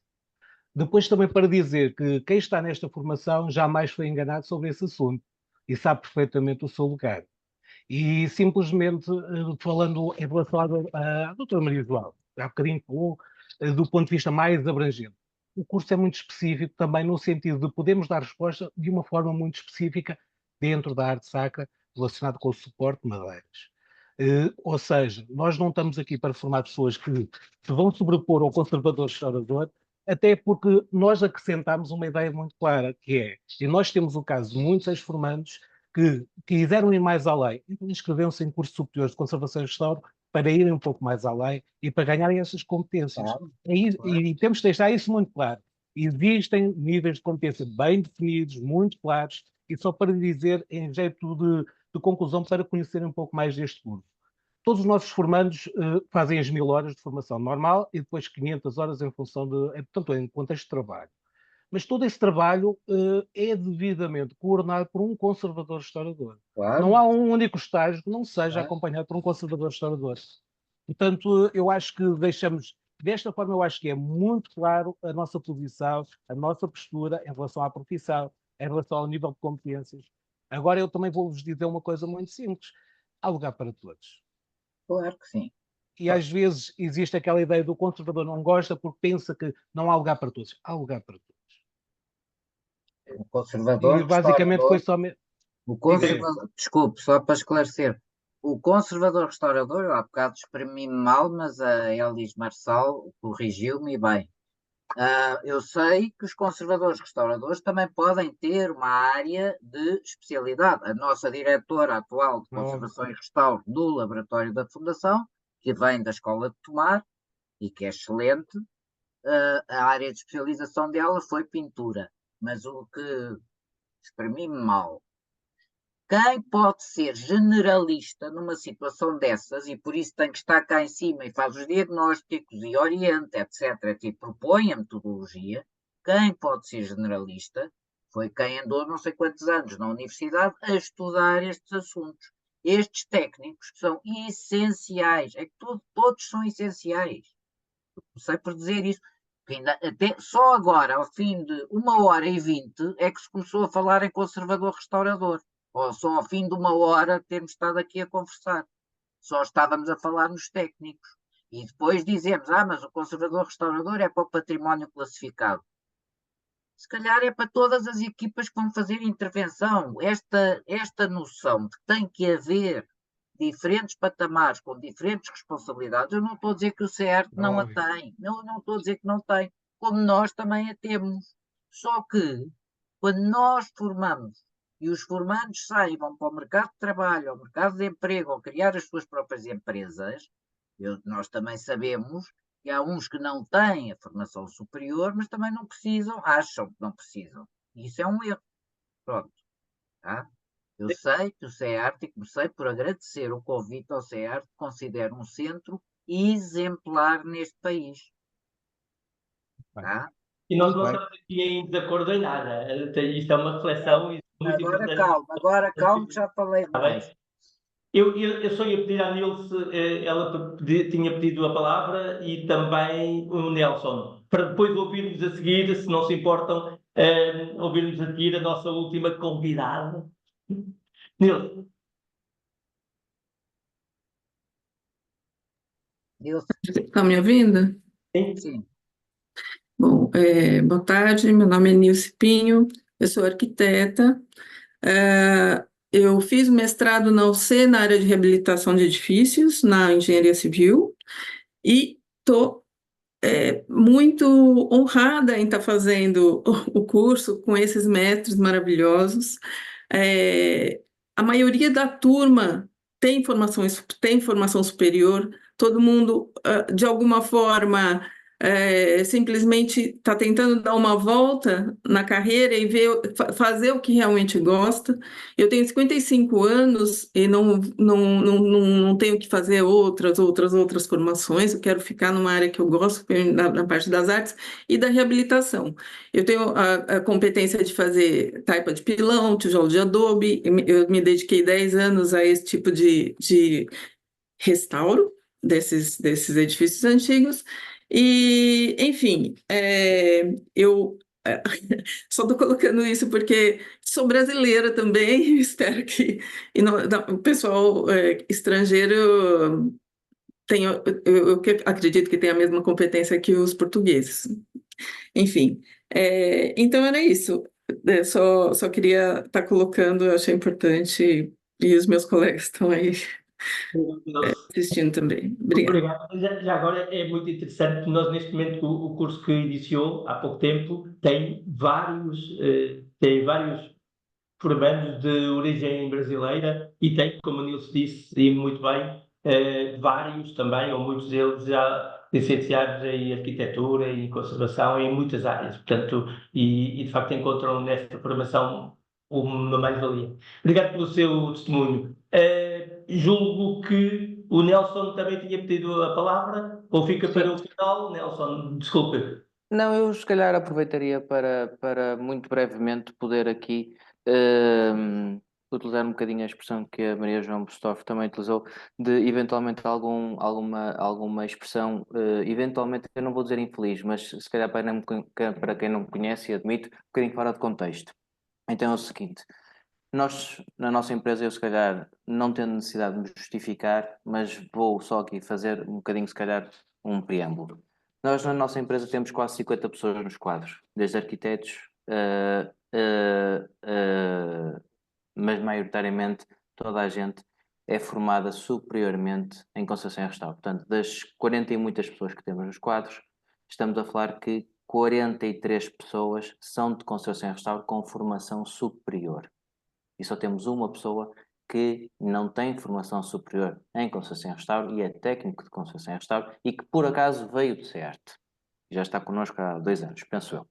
Depois também para dizer que quem está nesta formação jamais foi enganado sobre esse assunto e sabe perfeitamente o seu lugar. E simplesmente, falando em relação à doutora Maria João, há bocadinho falou, do ponto de vista mais abrangente. O curso é muito específico também no sentido de podermos dar resposta de uma forma muito específica dentro da arte sacra relacionada com o suporte de madeiras. Ou seja, nós não estamos aqui para formar pessoas que se vão sobrepor ao conservador-restaurador, até porque nós acrescentamos uma ideia muito clara, que é, e nós temos o caso de muitos ex-formandos que quiseram ir mais além, então inscreveram-se em cursos superiores de conservação e restauro para irem um pouco mais além e para ganharem essas competências. Claro. E temos de deixar isso muito claro. Existem níveis de competência bem definidos, muito claros, e só para dizer, em jeito de conclusão, para conhecerem um pouco mais deste curso. Todos os nossos formandos fazem as 1000 horas de formação normal e depois 500 horas em função portanto, em contexto de trabalho. Mas todo esse trabalho é devidamente coordenado por um conservador-restaurador. Claro. Não há um único estágio que não seja acompanhado por um conservador-restaurador. Portanto, eu acho que desta forma eu acho que é muito claro a nossa posição, a nossa postura em relação à profissão, em relação ao nível de competências. Agora eu também vou-vos dizer uma coisa muito simples. Há lugar para todos. Claro que sim. E às vezes existe aquela ideia do conservador não gosta porque pensa que não há lugar para todos. Há lugar para todos. O conservador E basicamente foi só... Desculpe, só para esclarecer. O conservador-restaurador, eu há bocado exprimi-me mal, mas a Elis Marçal corrigiu-me bem. Eu sei que os conservadores-restauradores também podem ter uma área de especialidade. A nossa diretora atual de Conservação e Restauro do Laboratório da Fundação, que vem da Escola de Tomar e que é excelente, a área de especialização dela foi pintura. Mas o que exprimi-me mal. Quem pode ser generalista numa situação dessas, e por isso tem que estar cá em cima e faz os diagnósticos e orienta, etc., e propõe a metodologia, quem pode ser generalista foi quem andou não sei quantos anos na universidade a estudar estes assuntos. Estes técnicos que são essenciais, é que todos são essenciais. Não sei por dizer isso. Até só agora, ao fim de 1h20, é que se começou a falar em conservador-restaurador. Ou só ao fim de 1 hora termos estado aqui a conversar. Só estávamos a falar nos técnicos. E depois dizemos, mas o conservador-restaurador é para o património classificado. Se calhar é para todas as equipas que vão fazer intervenção. Esta noção de que tem que haver diferentes patamares com diferentes responsabilidades, eu não estou a dizer que o CEART não a tem. Não estou a dizer que não tem. Como nós também a temos. Só que Quando nós formamos e os formandos saibam para o mercado de trabalho, ao mercado de emprego, ou criar as suas próprias empresas, nós também sabemos que há uns que não têm a formação superior, mas também não precisam, acham que não precisam. E isso é um erro. Pronto. Tá? Eu sei que o CEART, e comecei por agradecer o convite ao CEART, que considero um centro exemplar neste país. Tá? E nós não estamos aqui em desacordo em nada. Isto é uma reflexão muito importante. Agora calma, que já falei demais. Eu só ia pedir à Nilce, ela tinha pedido a palavra, e também o Nelson, para depois ouvirmos a seguir, se não se importam, ouvirmos a seguir a nossa última convidada. Nilce. Estão me ouvindo? Sim. Bom, boa tarde, meu nome é Nilce Pinho, eu sou arquiteta, eu fiz mestrado na UC na área de reabilitação de edifícios, na engenharia civil, e estou muito honrada em estar fazendo o curso com esses mestres maravilhosos. A maioria da turma tem formação superior, todo mundo, de alguma forma, simplesmente está tentando dar uma volta na carreira e fazer o que realmente gosta. Eu tenho 55 anos e não tenho que fazer outras formações, eu quero ficar numa área que eu gosto, na parte das artes e da reabilitação. Eu tenho a competência de fazer taipa de pilão, tijolo de adobe, eu me dediquei 10 anos a esse tipo de restauro desses edifícios antigos, e, enfim, eu só estou colocando isso porque sou brasileira também, espero que o pessoal estrangeiro tenha, eu acredito que tenha a mesma competência que os portugueses. Enfim, então era isso. Só queria estar colocando, eu achei importante, e os meus colegas estão aí assistindo também. Obrigada. Obrigado. Já agora é muito interessante que nós, neste momento, o curso que iniciou há pouco tempo tem vários formandos de origem brasileira, e tem, como a Nilce disse, e muito bem, vários também, ou muitos deles já licenciados em arquitetura e conservação em muitas áreas, portanto, e de facto encontram nesta formação uma mais-valia. Obrigado pelo seu testemunho. Julgo que o Nelson também tinha pedido a palavra, ou fica para o final? Nelson, desculpe. Não, eu se calhar aproveitaria para muito brevemente poder aqui utilizar um bocadinho a expressão que a Maria João Bostorff também utilizou, de eventualmente alguma expressão, eventualmente, eu não vou dizer infeliz, mas se calhar para quem não me conhece e admite, um bocadinho fora de contexto. Então é o seguinte: nós, na nossa empresa, eu se calhar não tendo necessidade de me justificar, mas vou só aqui fazer um bocadinho, se calhar, um preâmbulo. Nós, na nossa empresa, temos quase 50 pessoas nos quadros, desde arquitetos, mas maioritariamente toda a gente é formada superiormente em construção e restauro. Portanto, das 40 e muitas pessoas que temos nos quadros, estamos a falar que 43 pessoas são de construção e restauro com formação superior. E só temos uma pessoa que não tem formação superior em construção e restauro e é técnico de construção e restauro e que por acaso veio do CEART. Já está connosco há 2 anos, penso eu.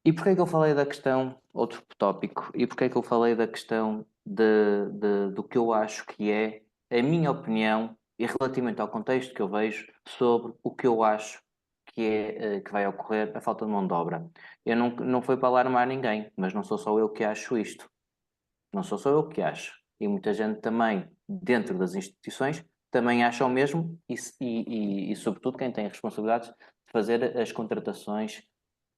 E porquê é que eu falei da questão, outro tópico, e porquê é que eu falei da questão do que eu acho que é a minha opinião e relativamente ao contexto que eu vejo sobre o que eu acho que vai ocorrer, a falta de mão de obra. Eu não foi para alarmar ninguém, mas não sou só eu que acho isto. Não sou só eu que acho. E muita gente também, dentro das instituições, também acha o mesmo e sobretudo, quem tem responsabilidades de fazer as contratações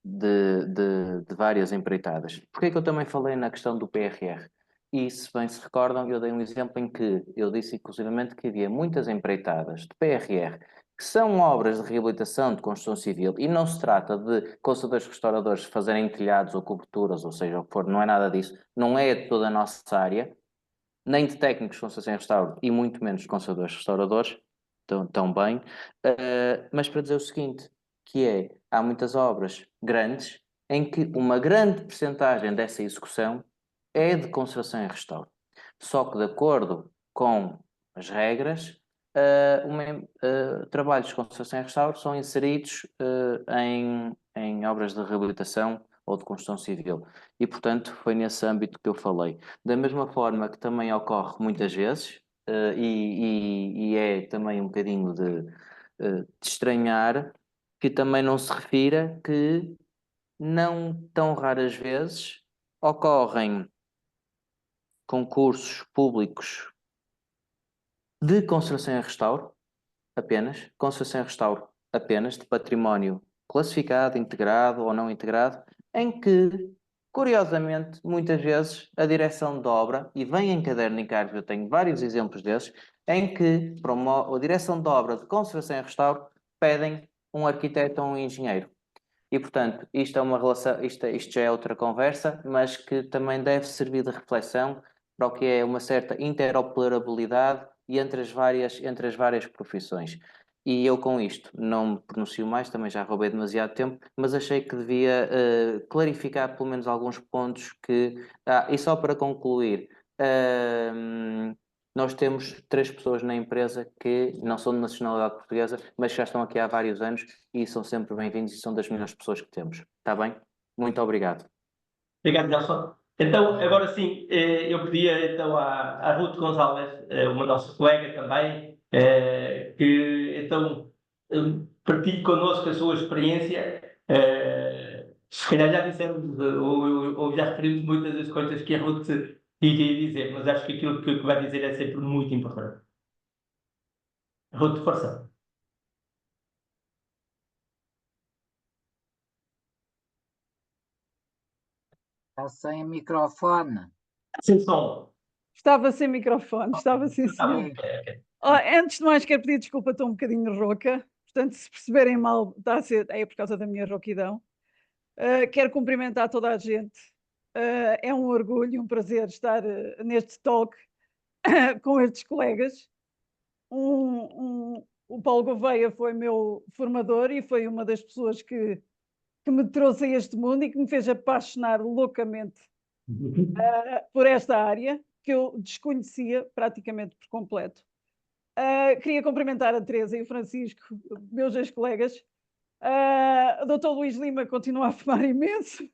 de várias empreitadas. Porquê é que eu também falei na questão do PRR? E, se bem se recordam, eu dei um exemplo em que eu disse, inclusivamente, que havia muitas empreitadas de PRR que são obras de reabilitação de construção civil e não se trata de consultores restauradores fazerem telhados ou coberturas, ou seja, o que for, não é nada disso, não é de toda a nossa área, nem de técnicos de construção e restauro e muito menos de consultores restauradores, tão bem, mas para dizer o seguinte, que há muitas obras grandes em que uma grande percentagem dessa execução é de conservação e restauro. Só que, de acordo com as regras, trabalhos de conservação e restauro são inseridos em obras de reabilitação ou de construção civil. E, portanto, foi nesse âmbito que eu falei. Da mesma forma que também ocorre muitas vezes, e é também um bocadinho de estranhar, que também não se refira que não tão raras vezes ocorrem concursos públicos de conservação e restauro apenas, conservação e restauro apenas, de património classificado, integrado ou não integrado, em que, curiosamente, muitas vezes a direção de obra, e vem em caderno de encargos, eu tenho vários exemplos desses, em que para a direção de obra de conservação e restauro pedem um arquiteto ou um engenheiro. E, portanto, isto é uma relação, isto já é outra conversa, mas que também deve servir de reflexão para o que é uma certa interoperabilidade e entre as várias profissões. E eu com isto não me pronuncio mais, também já roubei demasiado tempo, mas achei que devia clarificar pelo menos alguns pontos que... e só para concluir, nós temos 3 pessoas na empresa que não são de nacionalidade portuguesa, mas já estão aqui há vários anos e são sempre bem-vindos e são das melhores pessoas que temos. Está bem? Muito obrigado. Obrigado, Nelson. Então, agora sim, eu pedia então à Ruth Gonçalves, uma nossa colega também, que então partilhe connosco a sua experiência. Se calhar já dissemos ou já referimos muitas das coisas que a Ruth iria dizer, mas acho que aquilo que vai dizer é sempre muito importante. Ruth, força. Está sem microfone. Sem som. Estava sem microfone, estava sem som. Antes de mais, quero pedir desculpa, estou um bocadinho rouca. Portanto, se perceberem mal, está a ser, é por causa da minha rouquidão. Quero cumprimentar toda a gente. É um orgulho e um prazer estar neste talk com estes colegas. O Paulo Gouveia foi meu formador e foi uma das pessoas que me trouxe a este mundo e que me fez apaixonar loucamente por esta área, que eu desconhecia praticamente por completo. Queria cumprimentar a Teresa e o Francisco, meus ex-colegas. O Dr. Luís Lima continua a fumar imenso,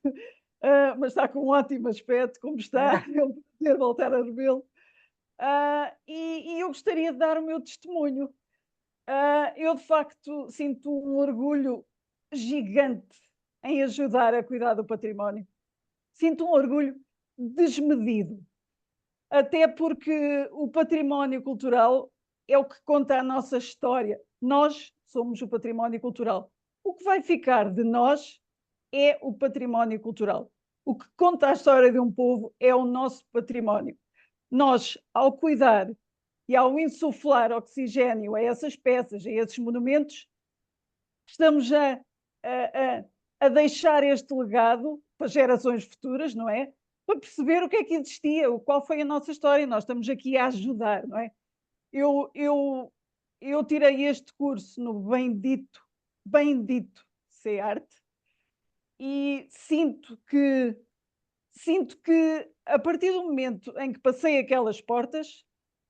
mas está com um ótimo aspecto, como está. É um prazer voltar a revê-lo. E eu gostaria de dar o meu testemunho. Eu, de facto, sinto um orgulho gigante em ajudar a cuidar do património. Sinto um orgulho desmedido. Até porque o património cultural é o que conta a nossa história. Nós somos o património cultural. O que vai ficar de nós é o património cultural. O que conta a história de um povo é o nosso património. Nós, ao cuidar e ao insuflar oxigênio a essas peças, a esses monumentos, estamos a deixar este legado para gerações futuras, não é? Para perceber o que é que existia, qual foi a nossa história. Nós estamos aqui a ajudar, não é? Eu tirei este curso no bendito CEART e sinto que a partir do momento em que passei aquelas portas,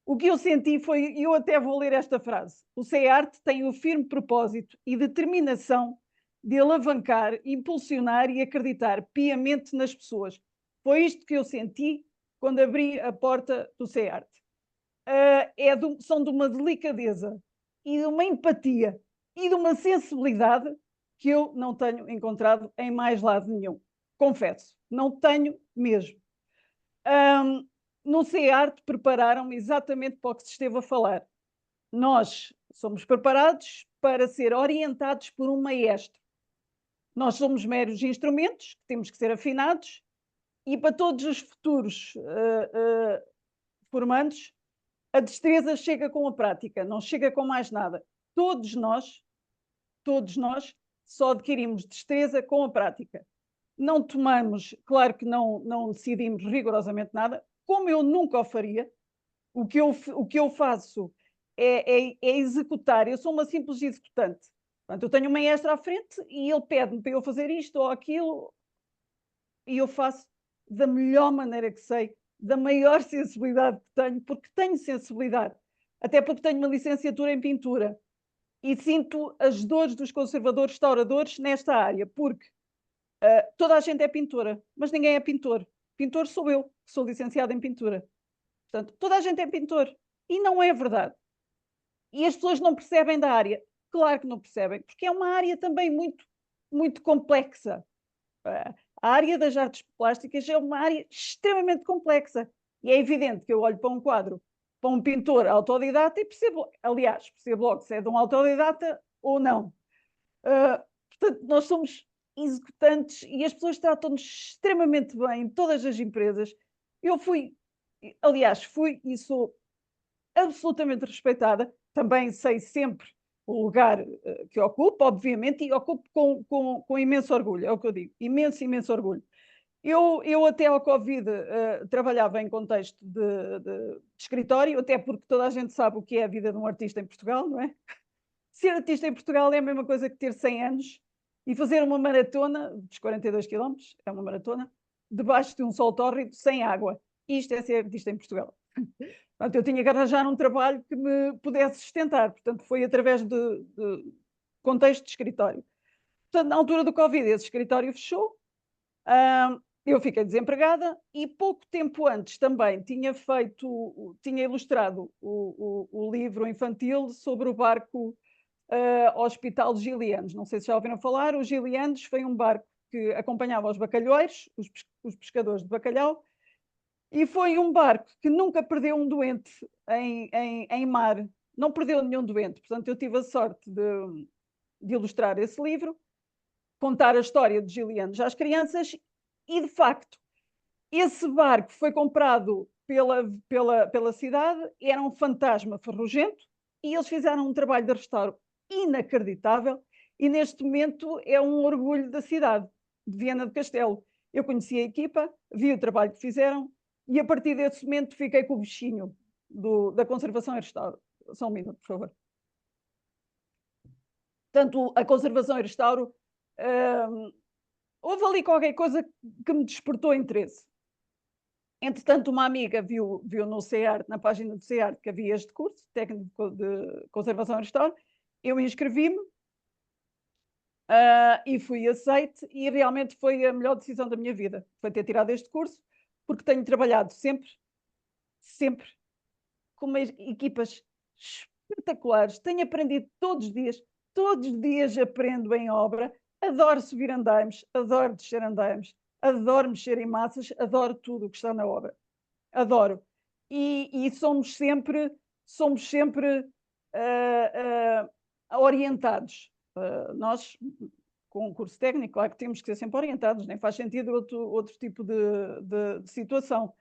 o que eu senti foi, eu até vou ler esta frase: o CEART tem o firme propósito e determinação de alavancar, impulsionar e acreditar piamente nas pessoas. Foi isto que eu senti quando abri a porta do CEART. São de uma delicadeza e de uma empatia e de uma sensibilidade que eu não tenho encontrado em mais lado nenhum. Confesso, não tenho mesmo. No CEART prepararam-me exatamente para o que se esteve a falar. Nós somos preparados para ser orientados por um maestro. Nós somos meros instrumentos que temos que ser afinados, e para todos os futuros formandos, a destreza chega com a prática, não chega com mais nada. Todos nós só adquirimos destreza com a prática. Não tomamos, claro que não decidimos rigorosamente nada, como eu nunca o faria. O que eu faço é executar. Eu sou uma simples executante. Portanto, eu tenho um maestro à frente e ele pede-me para eu fazer isto ou aquilo. eu faço da melhor maneira que sei, da maior sensibilidade que tenho, porque tenho sensibilidade, até porque tenho uma licenciatura em pintura e sinto as dores dos conservadores restauradores nesta área, porque toda a gente é pintora, mas ninguém é pintor. Pintor sou eu, que sou licenciada em pintura. Portanto, toda a gente é pintor. E não é verdade. E as pessoas não percebem da área. Claro que não percebem, porque é uma área também muito, muito complexa. A área das artes plásticas é uma área extremamente complexa. E é evidente que eu olho para um quadro, para um pintor autodidata e percebo, aliás, percebo logo se é de um autodidata ou não. Portanto, nós somos executantes e as pessoas tratam-nos extremamente bem em todas as empresas. Eu fui e sou absolutamente respeitada. Também sei sempre o lugar que ocupo, obviamente, e ocupo com imenso orgulho, é o que eu digo, imenso, imenso orgulho. Eu até ao Covid trabalhava em contexto de escritório, até porque toda a gente sabe o que é a vida de um artista em Portugal, não é? Ser artista em Portugal é a mesma coisa que ter 100 anos e fazer uma maratona dos 42 km, é uma maratona, debaixo de um sol tórrido, sem água. Isto é ser artista em Portugal. Portanto, eu tinha que arranjar um trabalho que me pudesse sustentar. Portanto, foi através de contexto de escritório. Portanto, na altura do Covid, esse escritório fechou. Eu fiquei desempregada e pouco tempo antes também tinha ilustrado o livro infantil sobre o barco Hospital dos Gilianos. Não sei se já ouviram falar. Os Gilianos foi um barco que acompanhava os bacalhões, os pescadores de bacalhau, e foi um barco que nunca perdeu um doente em mar. Não perdeu nenhum doente. Portanto, eu tive a sorte de ilustrar esse livro, contar a história de Gilianos às crianças e, de facto, esse barco foi comprado pela cidade, era um fantasma ferrugento e eles fizeram um trabalho de restauro inacreditável e neste momento é um orgulho da cidade de Viana do Castelo. Eu conheci a equipa, vi o trabalho que fizeram e a partir desse momento fiquei com o bichinho da conservação e restauro. Só um minuto, por favor. Portanto, a conservação e restauro, houve ali qualquer coisa que me despertou interesse. Entretanto, uma amiga viu no CEART, na página do CEART, que havia este curso, técnico de conservação e restauro. Eu inscrevi-me e fui aceite e realmente foi a melhor decisão da minha vida. Foi ter tirado este curso, porque tenho trabalhado sempre com equipas espetaculares. Tenho aprendido todos os dias aprendo em obra. Adoro subir andaimes, adoro descer andaimes, adoro mexer em massas, adoro tudo o que está na obra. Adoro. E somos sempre orientados. Nós, com o curso técnico, claro que temos que ser sempre orientados, nem faz sentido outro tipo de situação.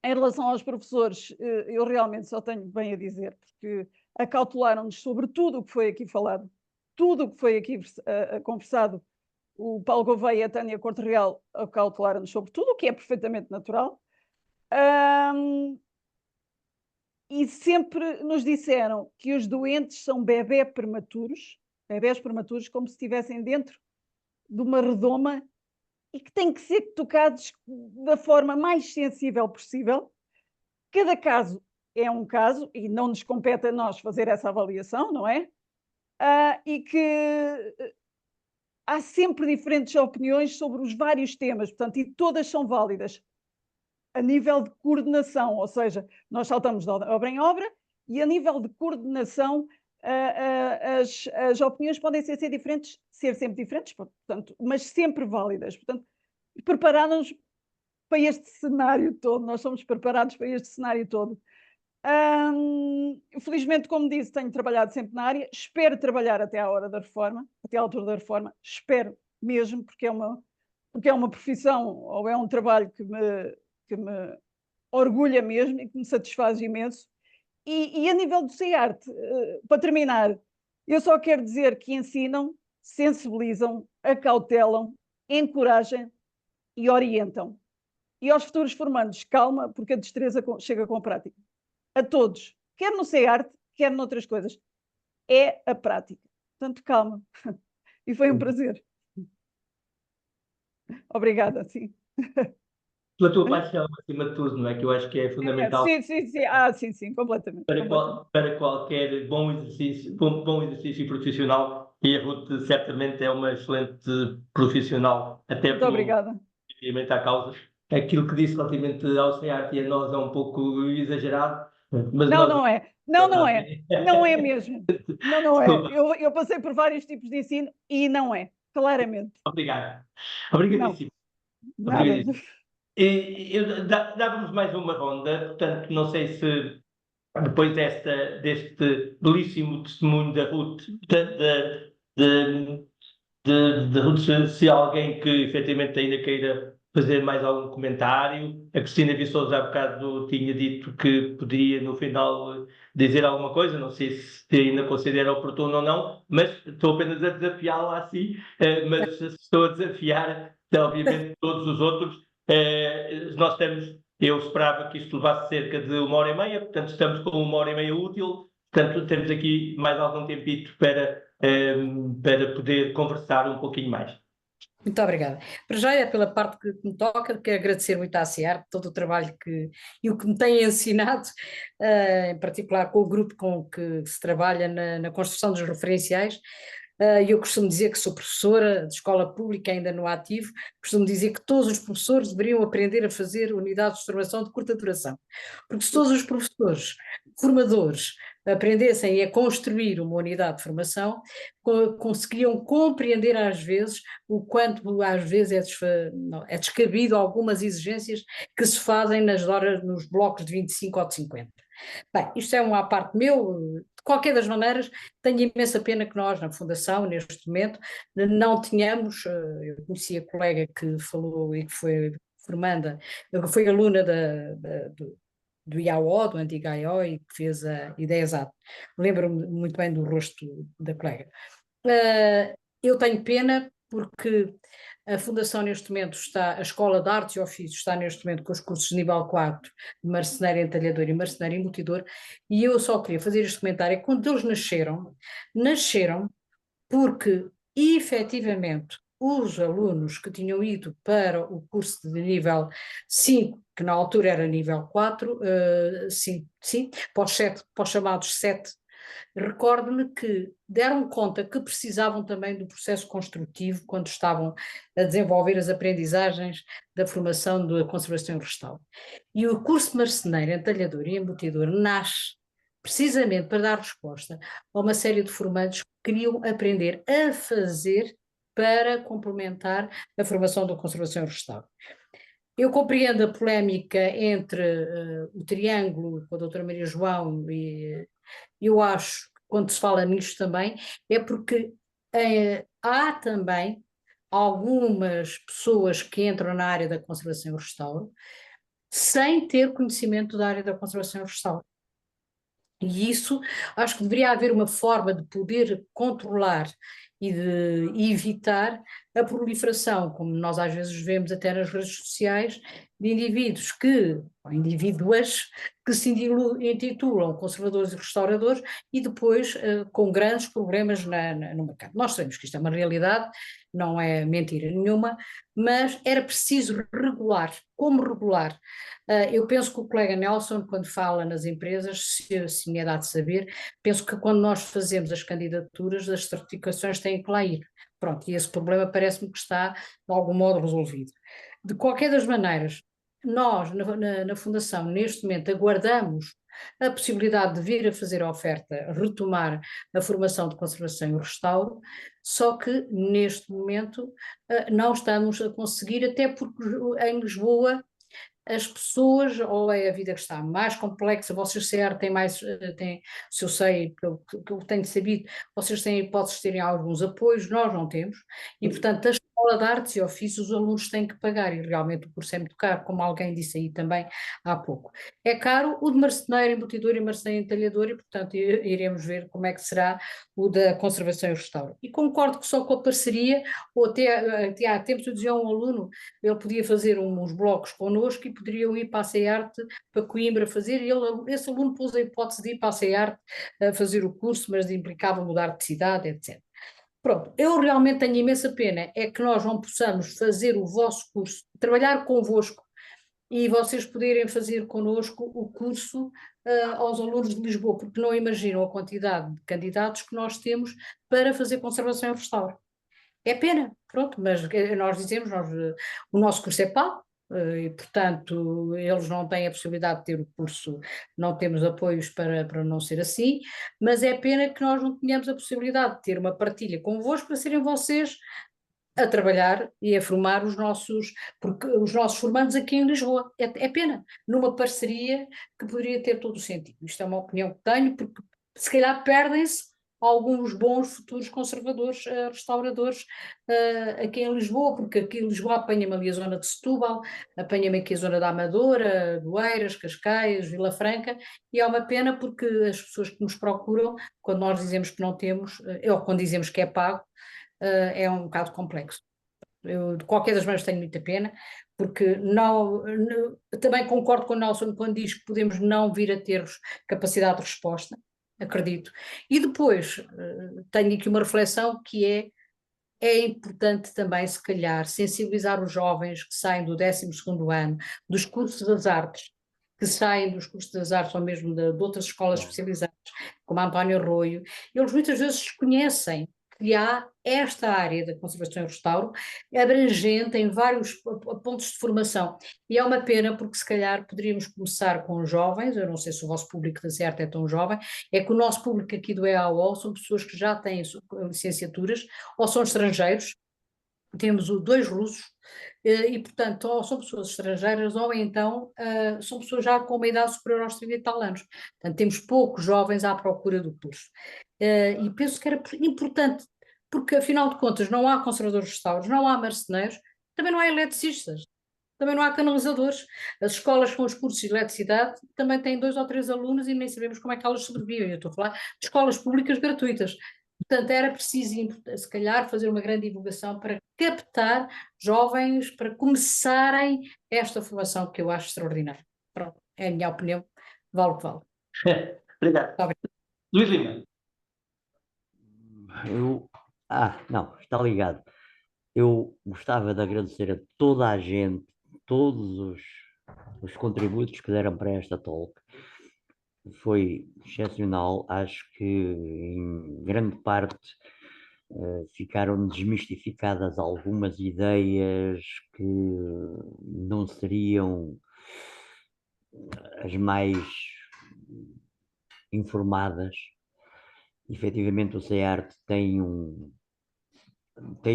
Em relação aos professores, eu realmente só tenho bem a dizer, porque acautelaram-nos sobre tudo o que foi aqui falado, tudo o que foi aqui conversado. O Paulo Gouveia e a Tânia Corte Real acautelaram-nos sobre tudo, o que é perfeitamente natural. E sempre nos disseram que os doentes são bebés prematuros, como se estivessem dentro de uma redoma e que têm que ser tocados da forma mais sensível possível. Cada caso é um caso e não nos compete a nós fazer essa avaliação, não é? E que há sempre diferentes opiniões sobre os vários temas, portanto, e todas são válidas a nível de coordenação, ou seja, nós saltamos de obra em obra e a nível de coordenação as opiniões podem ser sempre diferentes, portanto, mas sempre válidas. Portanto, prepararam-nos para este cenário todo, nós somos preparados para este cenário todo. Felizmente, como disse, tenho trabalhado sempre na área, espero trabalhar até à hora da reforma, até à altura da reforma, espero mesmo, porque é uma profissão ou é um trabalho que me orgulha mesmo e que me satisfaz imenso. E a nível do CEART, para terminar, eu só quero dizer que ensinam, sensibilizam, acautelam, encorajam e orientam. E aos futuros formandos, calma, porque a destreza chega com a prática. A todos, quer no CEART, quer noutras coisas. É a prática. Portanto, calma. E foi um prazer. Obrigada, sim. Pela tua paixão, acima de tudo, não é? Que eu acho que é fundamental Sim, completamente. para qualquer bom exercício profissional, e a Ruth certamente é uma excelente profissional, até Muito pelo obrigada. relativamente à causa. Aquilo que disse relativamente ao SEART e a nós é um pouco exagerado, mas Não, nós... não é. Não é mesmo. Não é. Eu passei por vários tipos de ensino e não é, claramente. Obrigado. Obrigadíssimo. Nada. Dávamos mais uma ronda, portanto, não sei se depois deste belíssimo testemunho da Ruth, de Ruth, se há alguém que efetivamente ainda queira fazer mais algum comentário. A Cristina Viçoso há bocado tinha dito que poderia no final dizer alguma coisa, não sei se ainda considera oportuno ou não, mas estou apenas a desafiá-la assim, mas estou a desafiar, obviamente, todos os outros. Nós temos, eu esperava que isto levasse cerca de 1h30, portanto estamos com 1h30 útil, portanto temos aqui mais algum tempito para poder conversar um pouquinho mais. Muito obrigada. Para já é pela parte que me toca, quero agradecer muito à SEART todo o trabalho e o que me tem ensinado, em particular com o grupo com que se trabalha na construção dos referenciais. Eu costumo dizer que sou professora de escola pública ainda no ativo, costumo dizer que todos os professores deveriam aprender a fazer unidades de formação de curta duração, porque se todos os professores, formadores, aprendessem a construir uma unidade de formação, conseguiam compreender às vezes o quanto às vezes é descabido algumas exigências que se fazem nas horas, nos blocos de 25 ou de 50. Bem, isto é uma à parte meu. De qualquer das maneiras, tenho imensa pena que nós, na Fundação, neste momento, não tenhamos, eu conheci a colega que falou e que foi formanda, foi aluna do IAO, do antigo IAO, e que fez a Ideias-Ato. Lembro-me muito bem do rosto da colega. Eu tenho pena porque a Fundação neste momento está, a Escola de Artes e Ofícios está neste momento com os cursos de nível 4, de marceneiro entalhador e marceneiro embutidor, e eu só queria fazer este comentário, é que quando eles nasceram porque efetivamente os alunos que tinham ido para o curso de nível 5, que na altura era nível 4, para os chamados 7, recordo-me que deram conta que precisavam também do processo construtivo quando estavam a desenvolver as aprendizagens da formação da conservação e restauro. E o curso de marceneiro, entalhador e embutidor nasce precisamente para dar resposta a uma série de formandos que queriam aprender a fazer para complementar a formação da conservação e restauro. Eu compreendo a polémica entre o triângulo com a doutora Maria João e eu acho que quando se fala nisto também é porque há também algumas pessoas que entram na área da conservação e restauro sem ter conhecimento da área da conservação e restauro. E isso acho que deveria haver uma forma de poder controlar e de evitar a proliferação, como nós às vezes vemos até nas redes sociais, de indivíduos ou indivíduas que se intitulam conservadores e restauradores e depois com grandes problemas no mercado. Nós sabemos que isto é uma realidade, não é mentira nenhuma, mas era preciso regular. Como regular? Eu penso que o colega Nelson, quando fala nas empresas, se me é dado saber, penso que quando nós fazemos as candidaturas, as certificações têm que lá ir. Pronto, e esse problema parece-me que está de algum modo resolvido. De qualquer das maneiras, nós na Fundação, neste momento, aguardamos a possibilidade de vir a fazer a oferta, retomar a formação de conservação e restauro, só que neste momento não estamos a conseguir, até porque em Lisboa as pessoas, ou é a vida que está mais complexa, vocês têm mais, se eu sei, que eu tenho sabido, vocês têm hipóteses de terem alguns apoios, nós não temos, e portanto a Escola de Artes e Ofícios os alunos têm que pagar, e realmente o curso é muito caro, como alguém disse aí também há pouco. É caro o de marceneiro, embutidor e marceneiro entalhador, e portanto iremos ver como é que será o da conservação e restauro. E concordo que só com a parceria, ou até há tempos eu dizia a um aluno, ele podia fazer uns blocos connosco e poderiam ir para a SEART, para Coimbra fazer, e esse aluno pôs a hipótese de ir para a SEART a fazer o curso, mas implicava mudar de cidade, etc. Pronto, eu realmente tenho imensa pena, é que nós não possamos fazer o vosso curso, trabalhar convosco e vocês poderem fazer connosco o curso aos alunos de Lisboa, porque não imaginam a quantidade de candidatos que nós temos para fazer conservação e restauro. É pena, pronto, mas nós dizemos, o nosso curso é pago, e portanto eles não têm a possibilidade de ter o curso, não temos apoios para não ser assim, mas é pena que nós não tenhamos a possibilidade de ter uma partilha convosco para serem vocês a trabalhar e a formar porque os nossos formandos aqui em Lisboa. É pena, numa parceria que poderia ter todo o sentido. Isto é uma opinião que tenho, porque se calhar perdem-se alguns bons futuros conservadores, restauradores aqui em Lisboa, porque aqui em Lisboa apanha-me ali a zona de Setúbal, apanha-me aqui a zona da Amadora, do Eiras, Cascais, Vila Franca, e é uma pena porque as pessoas que nos procuram, quando nós dizemos que não temos, ou quando dizemos que é pago, é um bocado complexo. Eu, de qualquer das maneiras, tenho muita pena, porque também concordo com o Nelson quando diz que podemos não vir a ter capacidade de resposta, acredito. E depois tenho aqui uma reflexão que é importante também, se calhar, sensibilizar os jovens que saem do 12º ano, dos cursos das artes, que saem dos cursos das artes ou mesmo de outras escolas especializadas, como a António Arroio, eles muitas vezes desconhecem que há esta área da conservação e restauro abrangente em vários pontos de formação. E é uma pena porque se calhar poderíamos começar com jovens, eu não sei se o vosso público da CERT é tão jovem, é que o nosso público aqui do EAO são pessoas que já têm licenciaturas ou são estrangeiros, temos 2 russos, e portanto ou são pessoas estrangeiras ou então são pessoas já com uma idade superior aos 30 e tal anos. Portanto temos poucos jovens à procura do curso. E penso que era importante, porque afinal de contas não há conservadores de restauros, não há marceneiros, também não há eletricistas, também não há canalizadores. As escolas com os cursos de eletricidade também têm 2 ou 3 alunos e nem sabemos como é que elas sobrevivem. Eu estou a falar de escolas públicas gratuitas. Portanto, era preciso, se calhar, fazer uma grande divulgação para captar jovens, para começarem esta formação que eu acho extraordinária. Pronto, é a minha opinião, vale o que vale. Obrigado. Luís Lima. Não, está ligado. Eu gostava de agradecer a toda a gente, todos os contributos que deram para esta talk. Foi excepcional, acho que em grande parte ficaram desmistificadas algumas ideias que não seriam as mais informadas. Efetivamente o CEART tem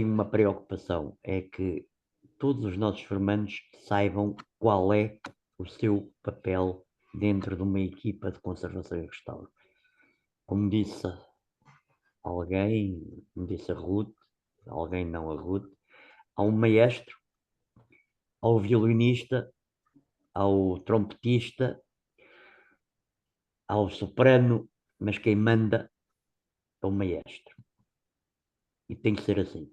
uma preocupação, é que todos os nossos formandos saibam qual é o seu papel dentro de uma equipa de conservação e restauro. Como disse alguém, como disse a Ruth, alguém não a Ruth, há um maestro, ao violinista, ao trompetista, ao soprano, mas quem manda é o maestro. E tem que ser assim.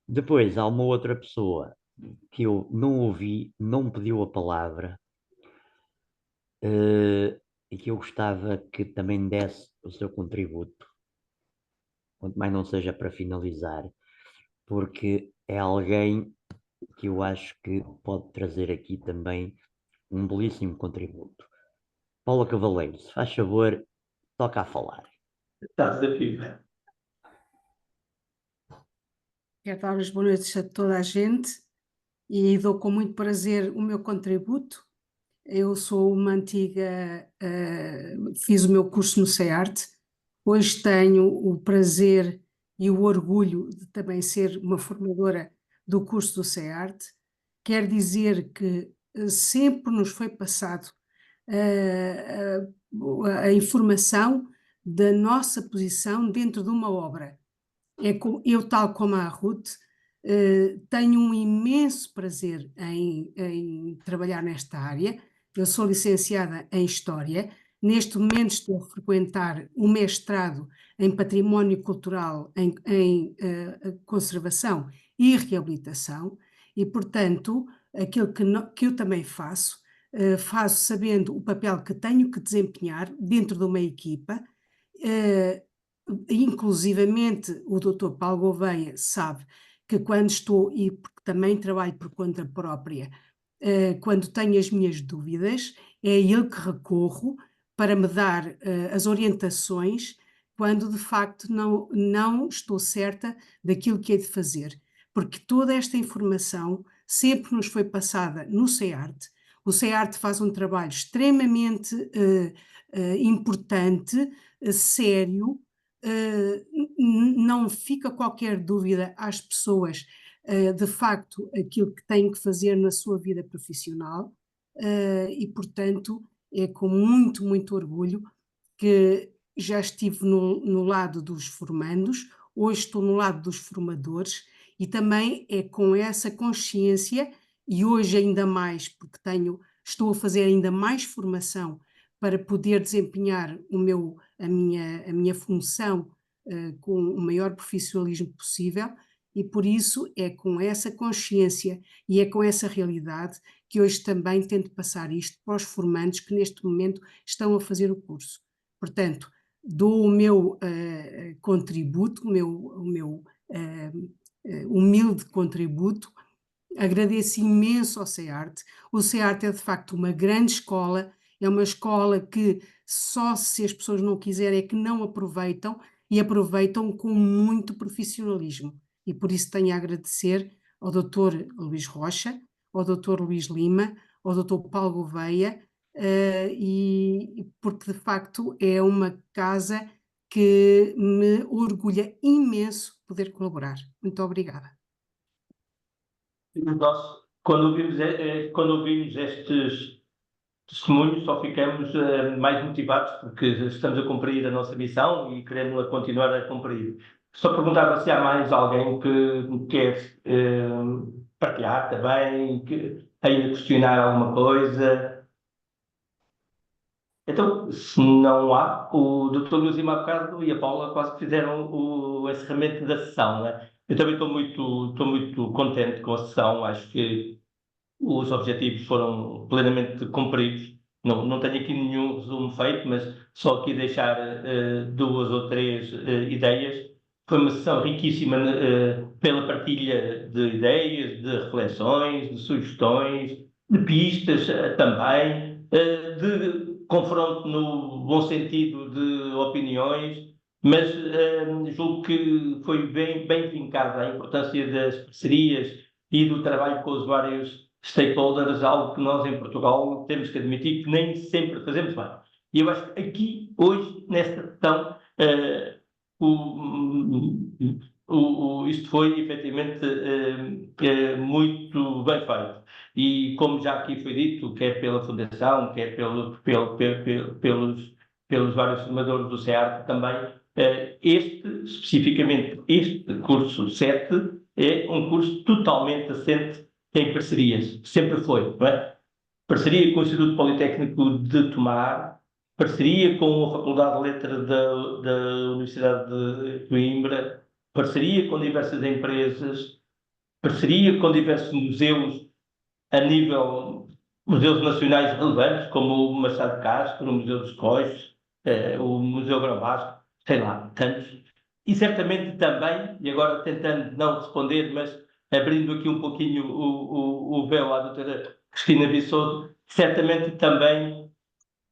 Depois há uma outra pessoa que eu não ouvi, não me pediu a palavra, e que eu gostava que também desse o seu contributo, quanto mais não seja para finalizar, porque é alguém que eu acho que pode trazer aqui também um belíssimo contributo. Paula Cavaleiro, se faz favor, toca a falar. Está desafio. Quero dar as boas noites a toda a gente e dou com muito prazer o meu contributo. Eu sou uma antiga, fiz o meu curso no CEART, hoje tenho o prazer e o orgulho de também ser uma formadora do curso do CEART. Quer dizer que sempre nos foi passado a informação da nossa posição dentro de uma obra. Eu, tal como a Ruth, tenho um imenso prazer em trabalhar nesta área. Eu sou licenciada em História, neste momento estou a frequentar um mestrado em Património Cultural, em Conservação e Reabilitação, e, portanto, aquilo que eu também faço sabendo o papel que tenho que desempenhar dentro de uma equipa, inclusivamente o Dr. Paulo Gouveia sabe que quando estou, e porque também trabalho por conta própria, quando tenho as minhas dúvidas, é a ele que recorro para me dar as orientações quando de facto não estou certa daquilo que hei de fazer, porque toda esta informação sempre nos foi passada no CEART. O CEART faz um trabalho extremamente importante, sério, não fica qualquer dúvida às pessoas de facto aquilo que têm que fazer na sua vida profissional, e portanto é com muito, muito orgulho que já estive no lado dos formandos, hoje estou no lado dos formadores, e também é com essa consciência, e hoje ainda mais, porque estou a fazer ainda mais formação para poder desempenhar a minha função com o maior profissionalismo possível, e por isso é com essa consciência e é com essa realidade que hoje também tento passar isto para os formandos que neste momento estão a fazer o curso. Portanto, dou o meu contributo, o meu humilde contributo, agradeço imenso ao CEART. O CEART é de facto uma grande escola, é uma escola que só se as pessoas não quiserem é que não aproveitam, e aproveitam com muito profissionalismo. E por isso tenho a agradecer ao Dr. Luís Rocha, ao Dr. Luís Lima, ao Dr. Paulo Gouveia, e porque de facto é uma casa que me orgulha imenso poder colaborar. Muito obrigada. Nós, quando ouvimos estes testemunhos, só ficamos mais motivados porque estamos a cumprir a nossa missão e queremos continuar a cumprir. Só perguntava se há mais alguém que quer partilhar também, que ainda questionar alguma coisa. Então, se não há, o Dr. Luís Lima há bocado e a Paula quase que fizeram o encerramento da sessão, né? Eu também estou muito contente com a sessão, acho que os objetivos foram plenamente cumpridos. Não tenho aqui nenhum resumo feito, mas só aqui deixar duas ou três ideias. Foi uma sessão riquíssima pela partilha de ideias, de reflexões, de sugestões, de pistas também, de confronto no bom sentido de opiniões, mas julgo que foi bem vincada a importância das parcerias e do trabalho com os vários stakeholders, algo que nós em Portugal temos que admitir que nem sempre fazemos bem. E eu acho que aqui, hoje, nesta questão, isto foi efetivamente muito bem feito. E como já aqui foi dito, quer pela Fundação, quer pelos vários formadores do CEART também, especificamente este curso 7, é um curso totalmente assente em parcerias, sempre foi, não é? Parceria com o Instituto Politécnico de Tomar, parceria com a Faculdade de Letras da Universidade de Coimbra, parceria com diversas empresas, parceria com diversos museus a nível museus nacionais relevantes, como o Machado de Castro, o Museu dos Coches, o Museu Grão-Vasco, sei lá, tantos. E certamente também, e agora tentando não responder, mas abrindo aqui um pouquinho o véu à doutora Cristina Viçoso, certamente também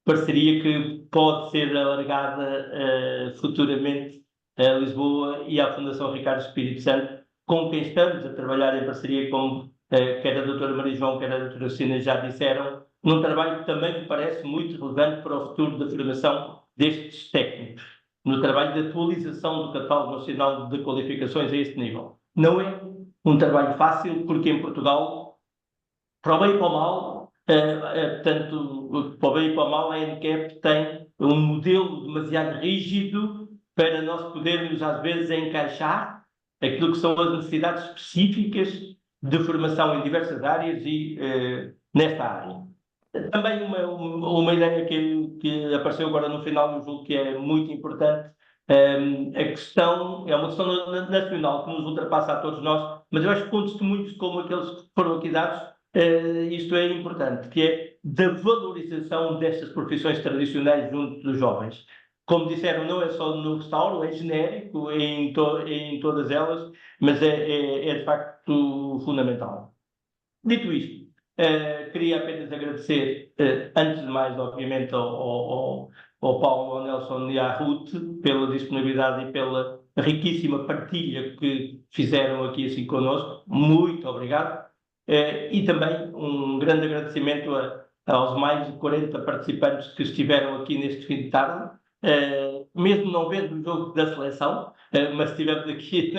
parceria que pode ser alargada futuramente a Lisboa e à Fundação Ricardo Espírito Santo, com quem estamos a trabalhar em parceria, como quer a doutora Maria João, quer a doutora Cristina já disseram, num trabalho que também me parece muito relevante para o futuro da formação destes técnicos, no trabalho de atualização do catálogo nacional de qualificações a este nível. Não é um trabalho fácil, porque em Portugal, para o bem e para o mal, tanto para o bem e para o mal, a ANCAP tem um modelo demasiado rígido para nós podermos, às vezes, encaixar aquilo que são as necessidades específicas de formação em diversas áreas e nesta área. Também uma ideia que apareceu agora no final, eu julgo que é muito importante, a questão, é uma questão nacional que nos ultrapassa a todos nós, mas eu acho que com testemunhos como aqueles que foram aqui dados, isto é importante, que é da valorização destas profissões tradicionais junto dos jovens. como disseram, não é só no restauro, é genérico em todas elas, mas é de facto fundamental. Dito isto, queria apenas agradecer, antes de mais, obviamente, ao Paulo, ao Nelson e à Ruth pela disponibilidade e pela riquíssima partilha que fizeram aqui assim connosco. Muito obrigado. E também um grande agradecimento aos mais de 40 participantes que estiveram aqui neste fim de tarde. Mesmo não vendo o jogo da seleção, mas estivemos aqui,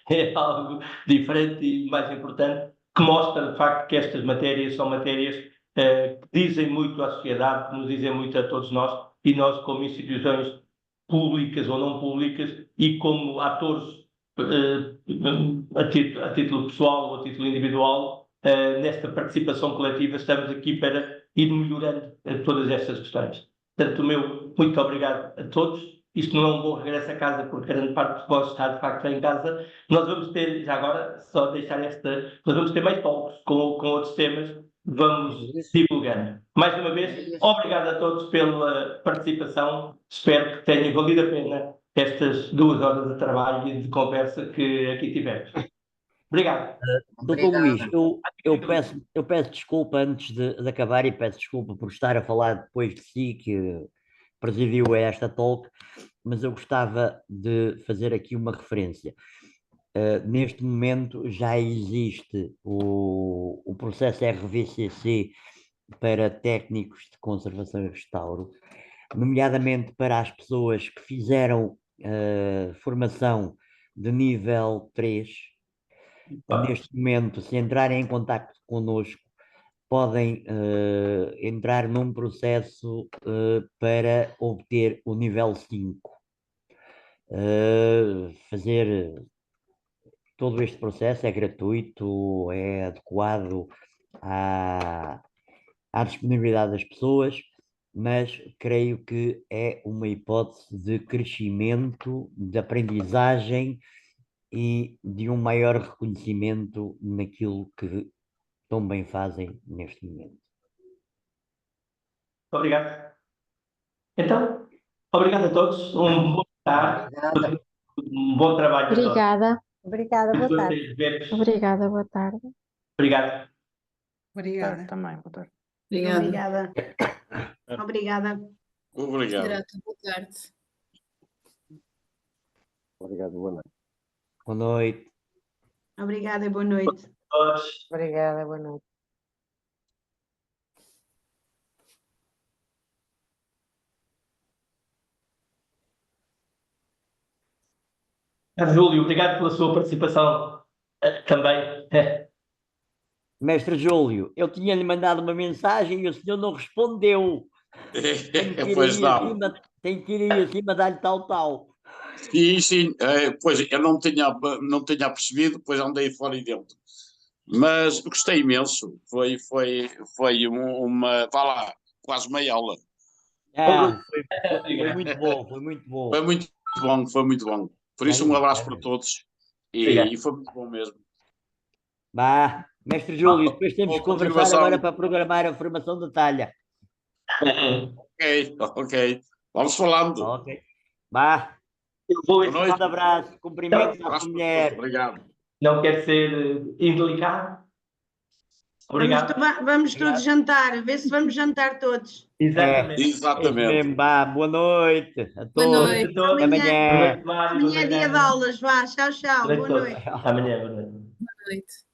é algo diferente e mais importante, que mostra de facto que estas matérias são matérias que dizem muito à sociedade, que nos dizem muito a todos nós, e nós como instituições públicas ou não públicas e como atores a título pessoal ou a título individual, nesta participação coletiva estamos aqui para ir melhorando todas estas questões. Portanto, o meu muito obrigado a todos. Isto não é um bom regresso a casa, porque grande parte de vós está de facto em casa. Nós vamos ter, já agora, só deixar nós vamos ter mais talks com outros temas, vamos divulgando. Mais uma vez, obrigado a todos pela participação. Espero que tenha valido a pena estas 2 horas de trabalho e de conversa que aqui tivemos. Obrigado. Doutor Luís, eu peço desculpa antes de acabar e peço desculpa por estar a falar depois de si, que presidiu esta talk, mas eu gostava de fazer aqui uma referência. Neste momento já existe o processo RVCC para técnicos de conservação e restauro, nomeadamente para as pessoas que fizeram formação de nível 3. Neste momento, se entrarem em contacto connosco, podem entrar num processo para obter o nível 5. Fazer todo este processo é gratuito, é adequado à disponibilidade das pessoas, mas creio que é uma hipótese de crescimento, de aprendizagem e de um maior reconhecimento naquilo que tão bem fazem neste momento. Obrigado. Então, obrigado a todos. Um bom tarde. Um bom trabalho. Obrigada. Obrigada, boa tarde. Obrigada, boa tarde. Obrigado. Obrigada. Também, boa tarde. Obrigada. Obrigada. Obrigado. Boa tarde. Obrigado, boa noite. Boa noite. Obrigada e boa noite. Obrigada, boa noite. Júlio, obrigado pela sua participação também. Mestre Júlio, eu tinha-lhe mandado uma mensagem e o senhor não respondeu. Pois não. Tem que ir aí acima, dar-lhe tal. Sim, pois eu não tinha percebido, pois andei fora e dentro. Mas gostei imenso. Foi uma, vá lá, quase meia aula. Foi muito bom, foi muito bom. Foi muito bom. Por isso, um abraço para todos. E foi muito bom mesmo. Vá, Mestre Júlio, depois temos que conversar agora para programar a formação de talha. Ok. Vamos falando. Ok. Vá. Um grande abraço, cumprimentos à sua mulher. Obrigado. Não quer ser indelicado? Obrigado. Vamos todos jantar, ver se vamos jantar todos. Exatamente. Vá, boa noite a todos. Boa noite. Amanhã. Amanhã é dia de aulas, vá, tchau. Boa noite. Amanhã, boa noite. Boa noite.